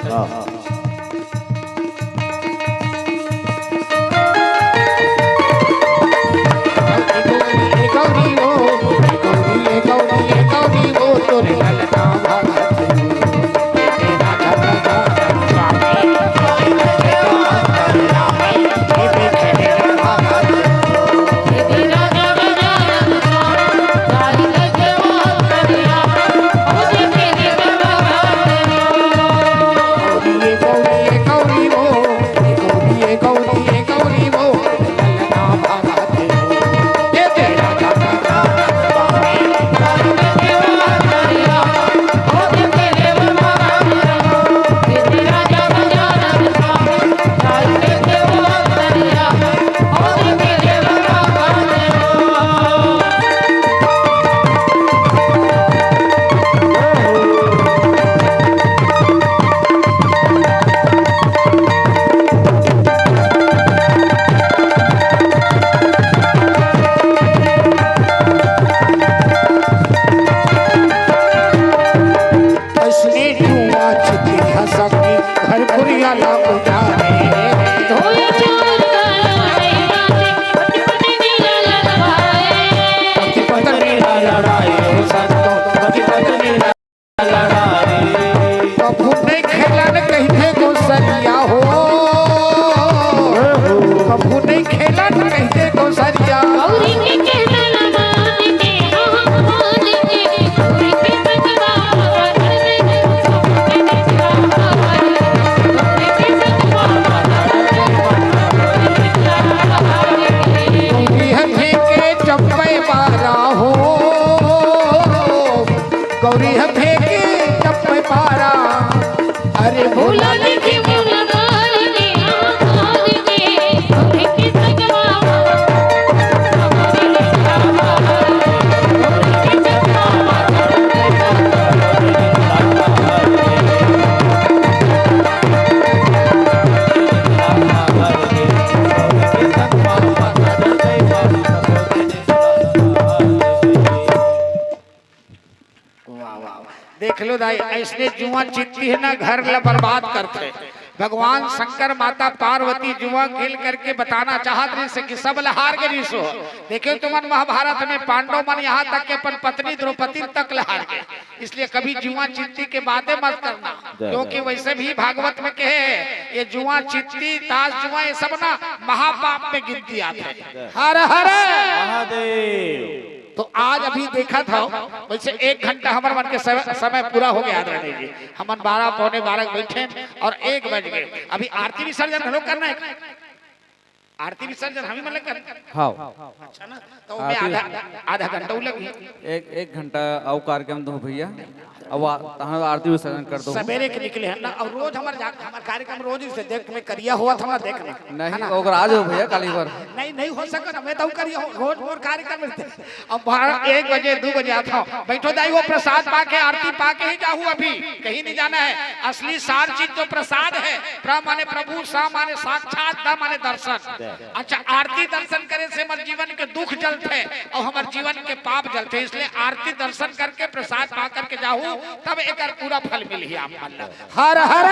गौरी है फेंके चप्पे पारा, अरे भोला देखी भोला नार के आंखान के गौरी की सगवा गौरी की सगवा देख लो दाई, ऐसे जुआ जीतती है ना घर ला बर्बाद करते। भगवान शंकर माता पार्वती जुआ खेल करके बताना चाहते से कि सब लहार के रिसो। देखियो तुमन महाभारत में पांडव मन यहाँ तक के अपन पत्नी द्रौपदी तक लहार गए, इसलिए कभी जुआ चित्ती के बातें मत करना, क्योंकि वैसे भी भागवत में कहे ये जुआ चित्ती ताश जुआ ये सब ना महापाप में गिनती आते हैं। हर हर महादेव। तो आज अभी देखा था वैसे 1 घंटा हमारे मन के समय पूरा हो गया रहने जी। हम 12 पौने 12 बैठे और 1 बज गए। अभी आरती विसर्जन हम लोग करना है, आरती विसर्जन हम ही मतलब कर। हाँ अच्छा ना, तो मैं आधा घंटा लगी। एक घंटा और कार्यक्रम दो भैया, अब आरती विसर्जन कर दो। सवेरे के निकले हैं ना, और रोज हमारा कार्यक्रम रोज से देख में करिया हुआ था ना, देखना नहीं अगर आज हो भैया काली बार नहीं हो सका मैं तो करिया रोज मोर कार्यक्रम में। अब 1 बजे 2 बजे आता हूँ, बैठो दाई वो प्रसाद पा के आरती पा के ही जाऊँ, अभी कहीं नहीं जाना है। असली सार चीज तो प्रसाद है। प्र माने प्रभु, सा माने साक्षात, द माने दर्शन। अच्छा, आरती दर्शन करे से हमारे जीवन के दुख जलते और हमारे जीवन के पाप जलते, इसलिए आरती दर्शन करके प्रसाद पा करके जाऊँ, तब एक पूरा फल मिली आप मतलब। हर हर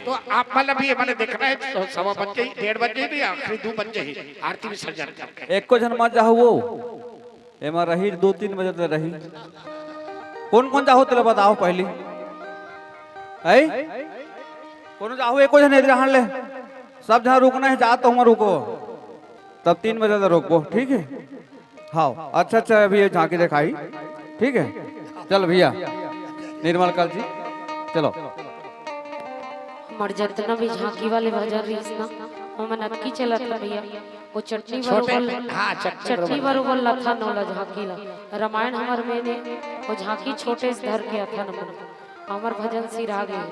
तो आप मतलब भी मैंने देखना है, तो 1:15 बजे 1:30 बजे भी आखिरी 2 बजे ही आरती विसर्जन करके। एक को जन्मा जाओ वो एमा रही 2-3 बजे तक रही। कौन कौन जाओ तेरे बताओ पहली है कौन जाओ? एको जन इधर ले, सब जहाँ रुकना है जा तो हम रुको, तब 3 बजे तक रुको, ठीक है? हाँ अच्छा अभी ये झांकी दिखाई, ठीक है? चल भैया निर्मल काल जी चलो। हमार जितना भी झांकी वाले भजन रही ना, हम नक्की चला था भैया। वो चटनी बरोबर, हाँ चटनी बरोबर लथा नौला झांकी ला। रामायण हमार मैंने वो झांकी छोटे से धर के था न, हमार भजन सिरा गए।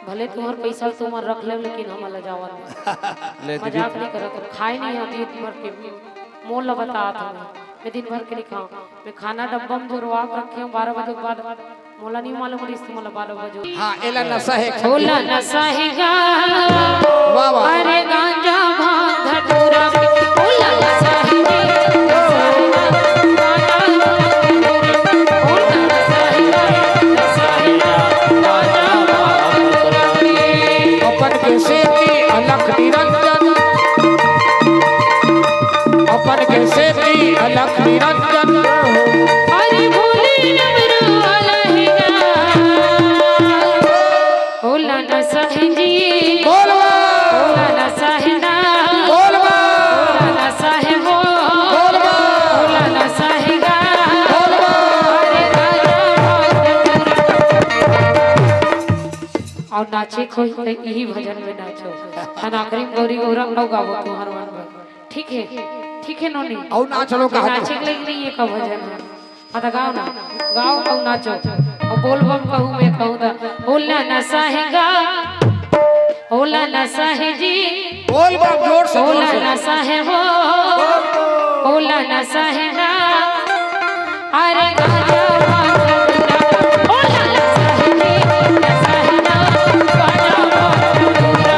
भले तुम्हार पैसा तुम्हार रख ले, लेकिन हम ला जावा मजाक नहीं करत। खाए नहीं आती तुम्हार के मोल ला बता था मैं दिन भर के लिखा। मैं खाना डब्बा में भरवा रखे हूँ 12 बजे के बाद, मोला नहीं मालूम रही तुम्हारा 12 बजे। हाँ एला नशा है, होला नशा है गा, वाह वाह, अरे गांजा भांग धतूरा, होला नशा है अपन के सेती अलख निरंजन, अपन के सेती अलख निरंजन, अरे भोले नमरू वाला है गा। होला नशा है जी, बोलवा होला नशा है ना, बोलवा होला नशा है वो, बोलवा होला नशा है गा, बोलवा। अरे गाजा और नाचे खोई तो यही भजन में नाचो। अनाकरी गौरी गौरव नौ गावो तुम्हार मन में, ठीक है नोनी? और ना चलो कहा नाचे के लिए नहीं ये का भजन है, अदा गाओ ना, गाओ और नाचो और बोल बम कहूँ मैं कहूँ दा। होला नशा है गा, होला नशा है जी, बोल बाप जोर से, होला नशा है वो, होला नशा है ना, अरे गाजा भांग धतूरा, होला नशा है जी, नशा है ना, गाजा भांग धतूरा।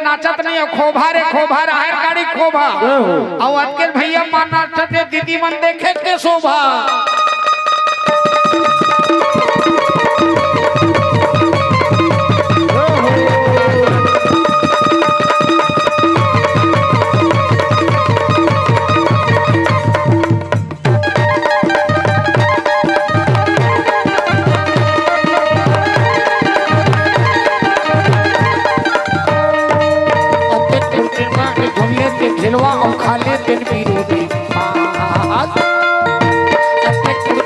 नाचत नहीं हो खोभा रे खोभा राहर गाड़ी खोभा और अटके भैया मां नाचते दीदी मन देखे के शोभा झिलवा और खाले दिन भी रोटी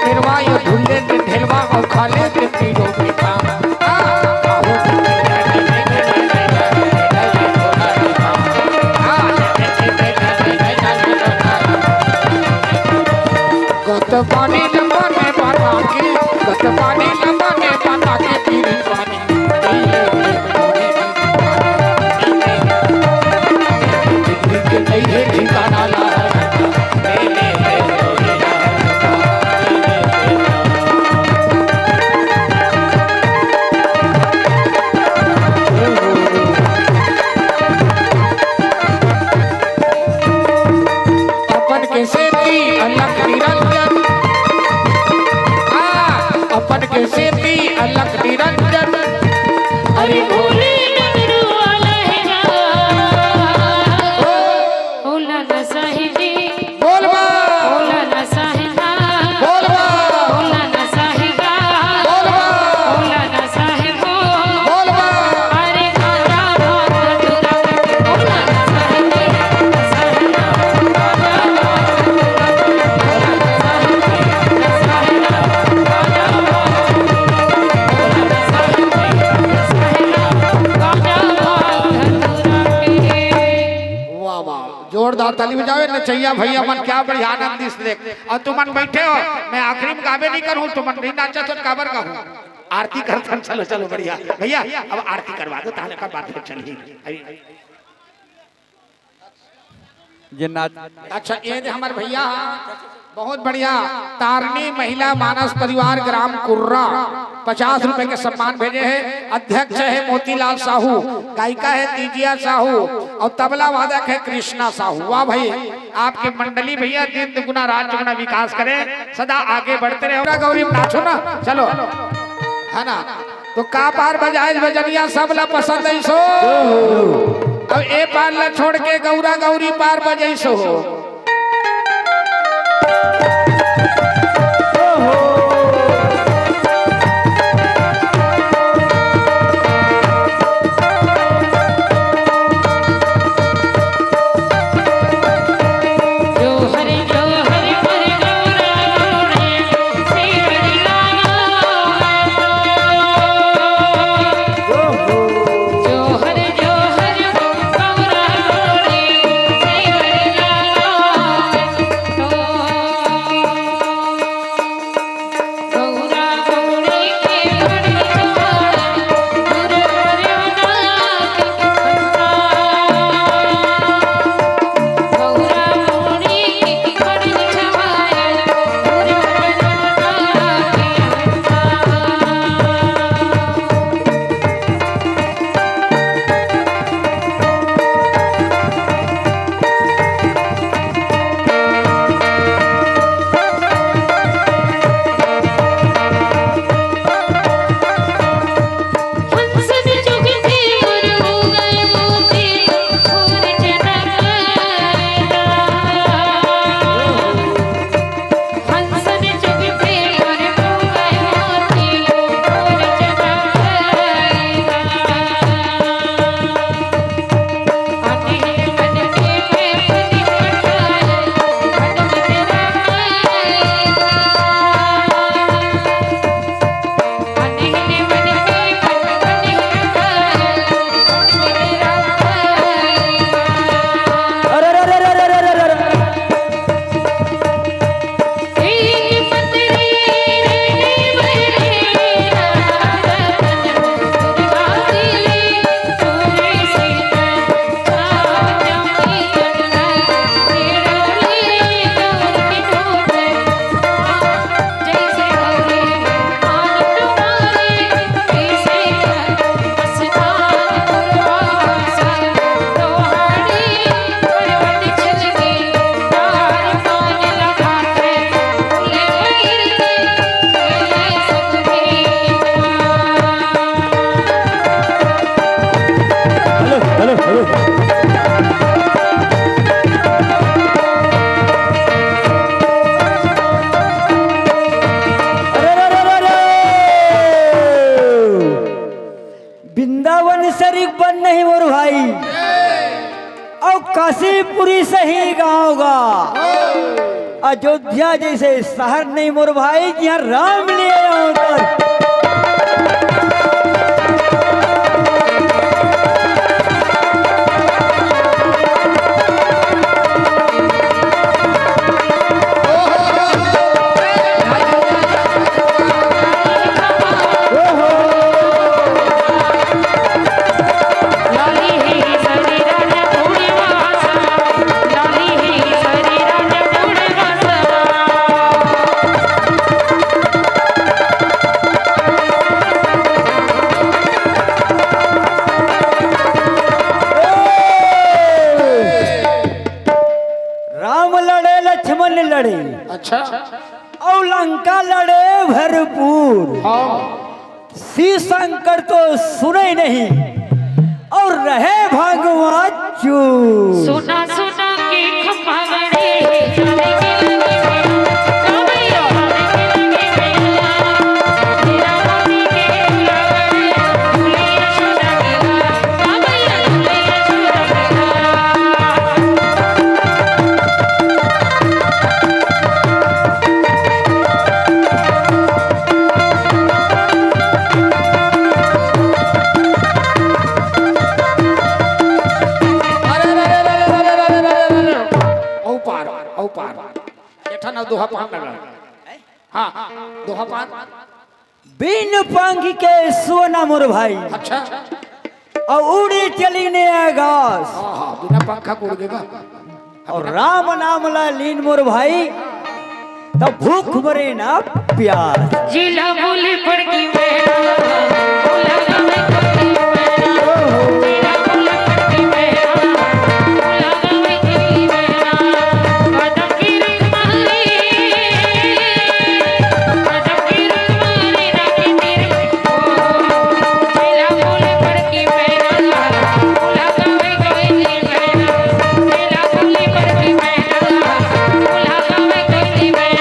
झिलवा या झूले दिन झिलवा और खाले दिन भी रोटी गत पानी लंबा ने बना के गत पानी लंबा ने बना के पीरी पानी ठिकाना ला अपन कैसे थी अलग निरंजन अपन कैसे थी अलग निरंजन अरे भोले जोरदार ताली बजाओ नचैया भैया मन क्या बढ़िया आनंद इस देख और तुम मन बैठे हो मैं आखिरी में गावे नहीं करूं तुम मन नहीं नाचा तो काबर का हूं आरती करता चलो चलो बढ़िया भैया अब आरती करवा दो ताले का बात फिर चलिए जे नाच अच्छा ये हमारे भैया बहुत बढ़िया तारनी महिला मानस परिवार ग्राम कुर्रा 50 रुपए के सम्मान भेजे हैं अध्यक्ष है मोतीलाल साहू गायिका है तीजिया साहू और तबला वादक है कृष्णा साहू वाह भाई आपके मंडली भैया दिन दुगुना रात चौगुना विकास करें सदा आगे बढ़ते रहे गौरी नाचो ना चलो है ना तो का पार बजाए भजनिया सब ला पसंद है सो अब ए पार ला छोड़ के गौरा गौरी पार बजाई सो वृंदावन शरीफ बन नहीं मोर भाई, और काशीपुरी सही गाँव गा, अयोध्या जैसे शहर नहीं मोर भाई, यहाँ राम ले आकर लड़े, अच्छा, और लंका लड़े भरपूर, हाँ, शिव शंकर तो सुने नहीं, और रहे भगवान चूप। सुना सुना के खपगड़े चले के लगे कमैया लगे मेरा तेरा मोती के लगड़े दुनिया छोड़ा गया कमैया दुनिया छोड़ा गया। दोहा पान लगा, हाँ दोहा पान, बिन पंख के सोना मोर भाई, अच्छा, और उड़ी चली ने आकाश, हाँ हाँ बिना पंखा को उड़ेगा, और राम नाम ला लीन मोर भाई, तो भूख मरे ना प्यास। जिला बोले पड़ की मेरा बोला गवे की मेरा जिला बोले पड़ की मेरा बोला गवे की मेरा कदम की रुकमारी ना की तेरे जिला बोले पड़ की मेरा बोला गवे की मेरा जिला बोले पड़ की मेरा बोला गवे की मेरा।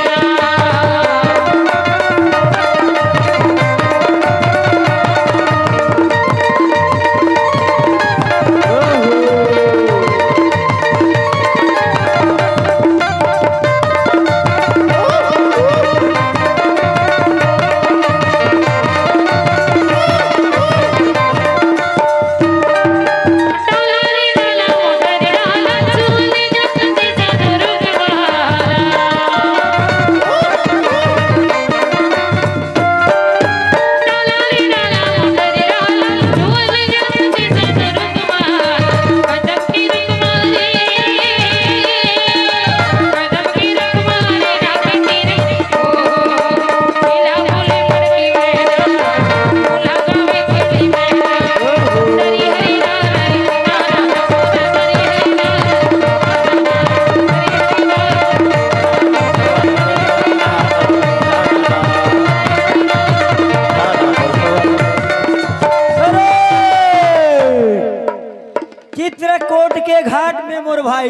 चित्रकूट के घाट में मोर भाई,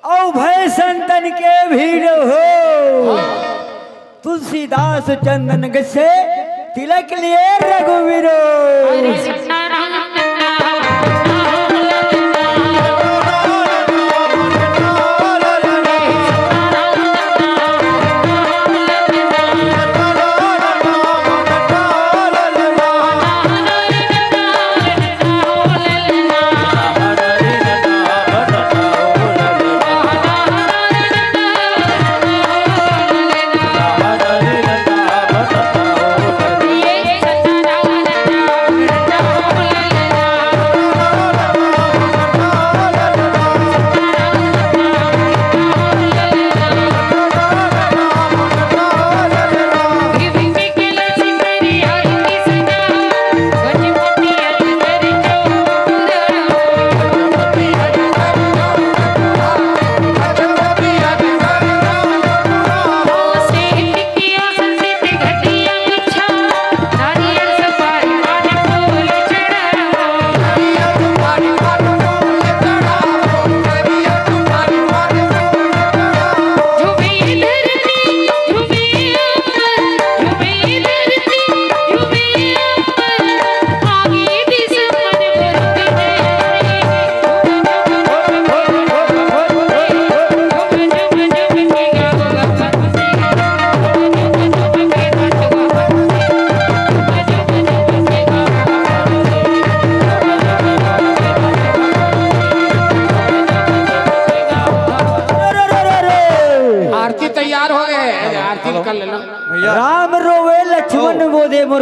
औ भय संतन के भीड़ हो, तुलसीदास चंदन से तिलक लिए रघुवीरो। ये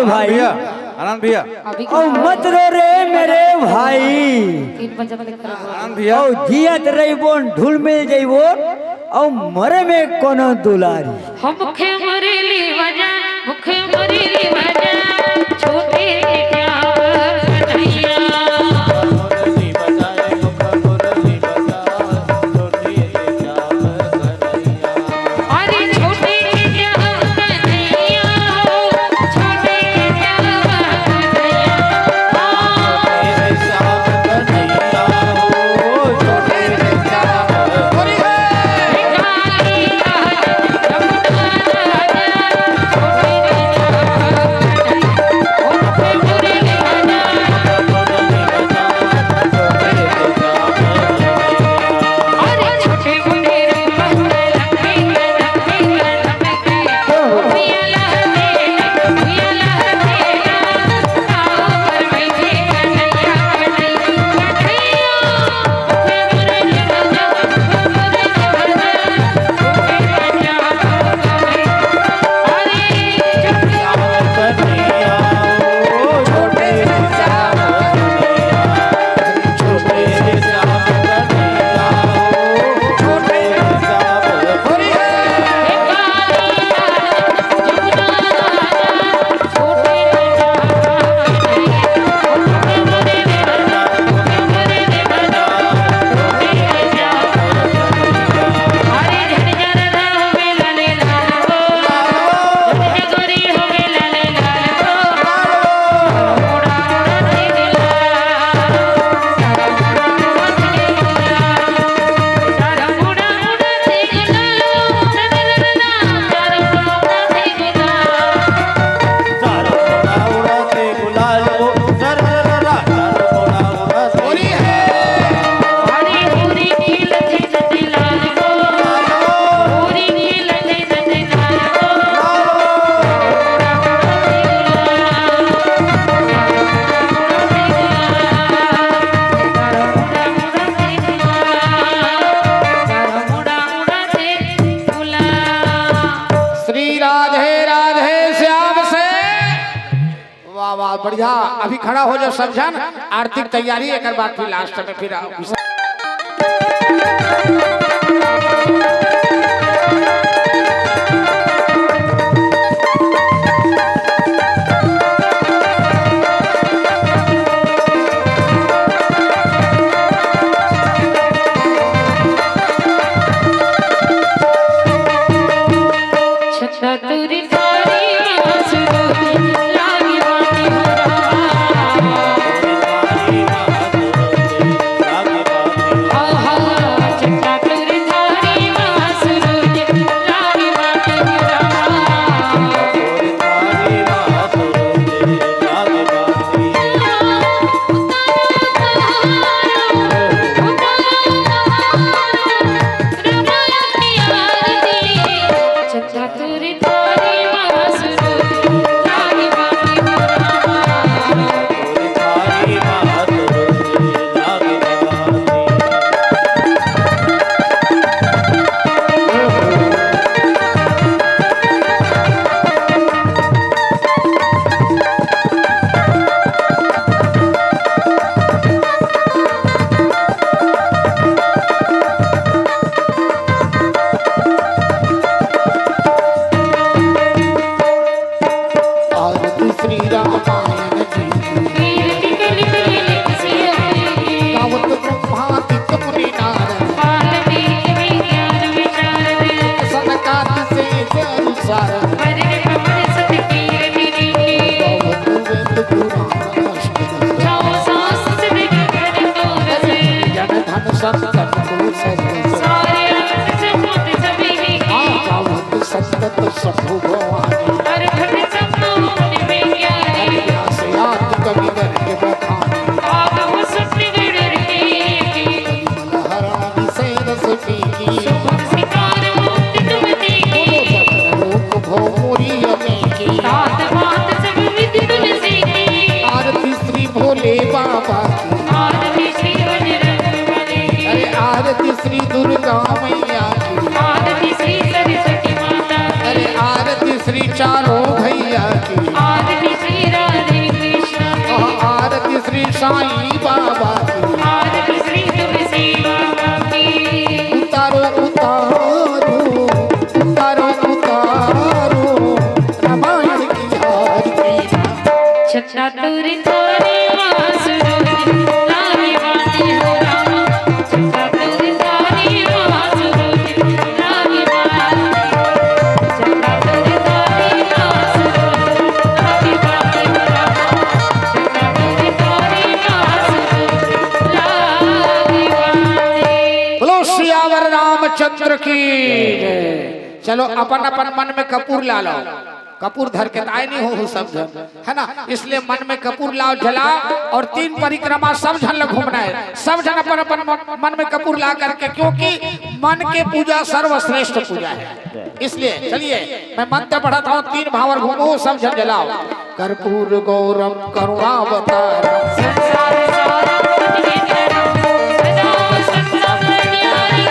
मोर भाई भैया आनंद भैया अभी ओ मत रो रे मेरे भाई 3 बजे तक खराब हो आनंद भैया ओ जियत रहिबो ढूल मिल जइबो ओ मरे में कोनो दुलारी हम मुखे मरेली वजा मुखे मरेली वजा छोटे क्या कन्हैया अरे छोटे क्या कन्हैया छोटे क्या बढ़िया अभी खड़ा हो जाओ समझन आर्थिक तैयारी एक बार फिर लास्ट में फिर आओ श्री दुर्गा मैया की आरती श्री सरस्वती माता अरे आरती तोरे बांसुरी लागे बाटे हो रामा चंदा तोरे तारी बांसुरी लागे बाटे चंदा तोरे तारी बांसुरी लागे बाटे हो रामा चंदा तोरे तारी बांसुरी लागे बाटे। बोलो सियावर रामचंद्र की जय। चलो अपन अपन मन में कपूर ला लो, कपूर धर के आए नहीं हो सब जन, है ना, इसलिए मन में कपूर लाओ जलाओ और 3 परिक्रमा सब जन घूमना है, सब जन अपन अपन मन में कपूर ला करके, क्योंकि मन के पूजा सर्वश्रेष्ठ पूजा है। इसलिए चलिए मैं मंत्र पढ़ाता हूँ, 3 भावर घूमो, सब जन जलाओ। कर्पूर गौरम करुणावतारम संसार सारा निरंतर सदा संतमण्यारि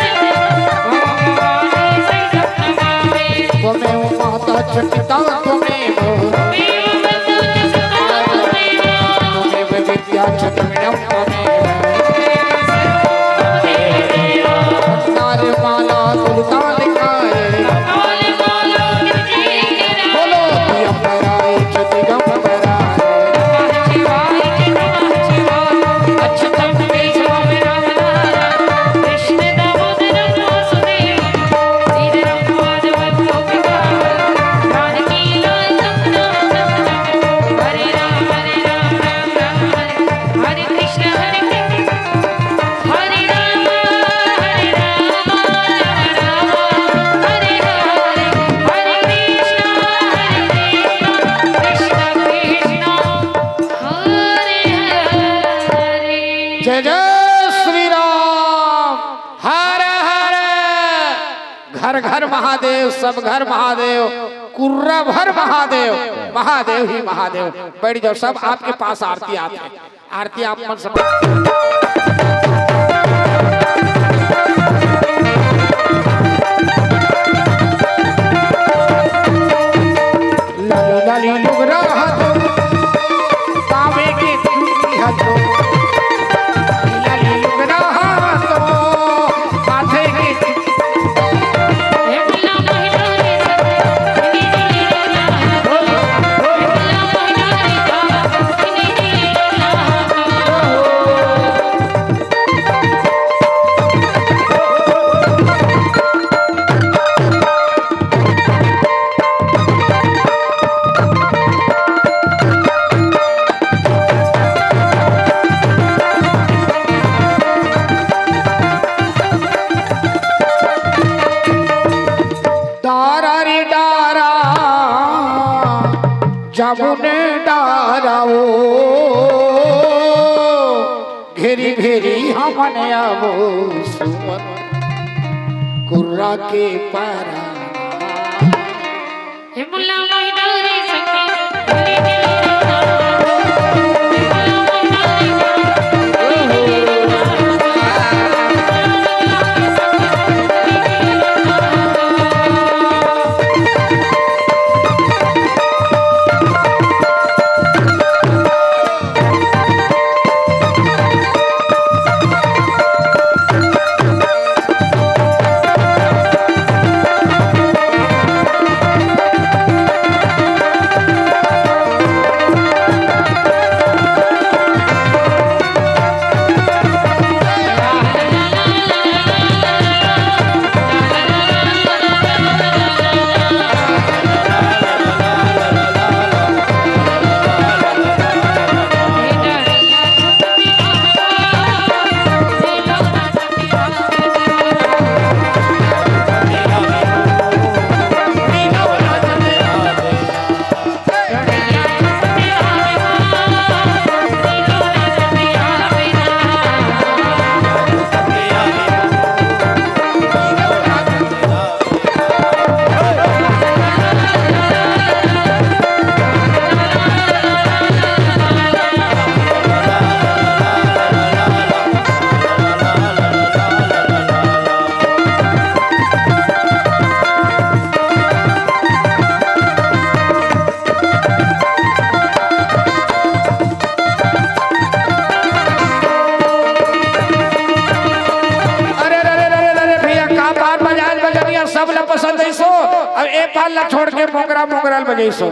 भगवाने सै सप्तमावे त्वमेव माता च पिता त्वमेव त्वमेव बन्धु च सखा त्वमेव त्वमेव विद्या च त्वमेव त्वमेव नारमाला तुलतालिकाय कालमाला निर्जितराय बोलो दिगंबराय च दिगंबराय नमः शिवाय च नमः शिवाय अच्युतं केशवं रामनारायणं कृष्ण दामोदरं वासुदेवं श्रीधरं माधवं गोपिकावल्लभं जानकी लालं हरे राम राम राम हरे कृष्ण हरे कृष्ण हरे राम राम राम हरे हरे हरे कृष्ण कृष्ण कृष्ण हरे हरे। जय जय श्री राम। हर हर घर घर महादेव, सब घर महादेव, कुर्रा भर महादेव, महादेव ही महादेव। बैठ जाओ, सब आपके पास आरती आते हैं, आरती आप मन समझ। लाली लाली लुगरा हाथों, कावे के चूड़ी हाथों, लाली लुगरा हाथों, माथे के हे बिल्ला महिला रे सते इनी दिले रोना हे बिल्ला महिला रे जावा इनी दिले रोना डारा रे डारा, जमुने डारा ओ, घेरी घेरी हमने आवो सुमन कुर्रा के पारा। हे बिल्ला महिला रे सते इनी दिले रोना हे बिल्ला महिला रे जावा इनी दिले पसंद है सो अब ए पाल ला छोड़ के मोगरा मोगरा बजाई सो।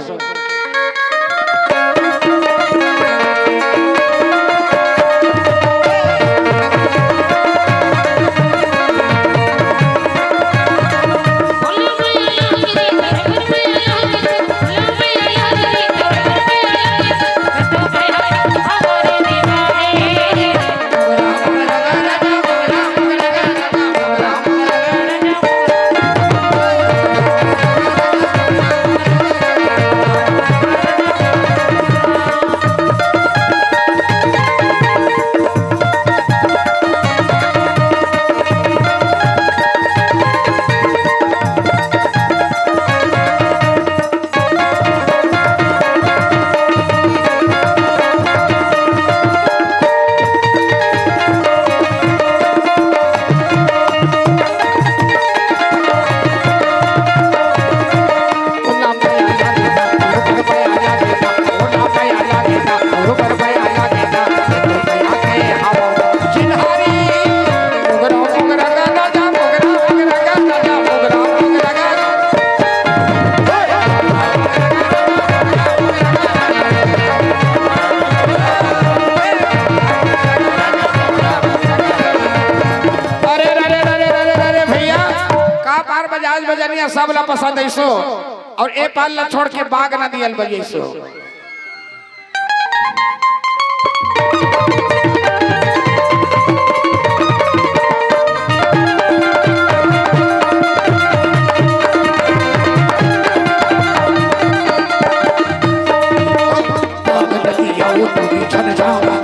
जाज बजनिया सब ला पसंद है सो और ए पाल ला छोड़ के बाग ना दियल बजे सो बाग नदिया उतरी छन जावा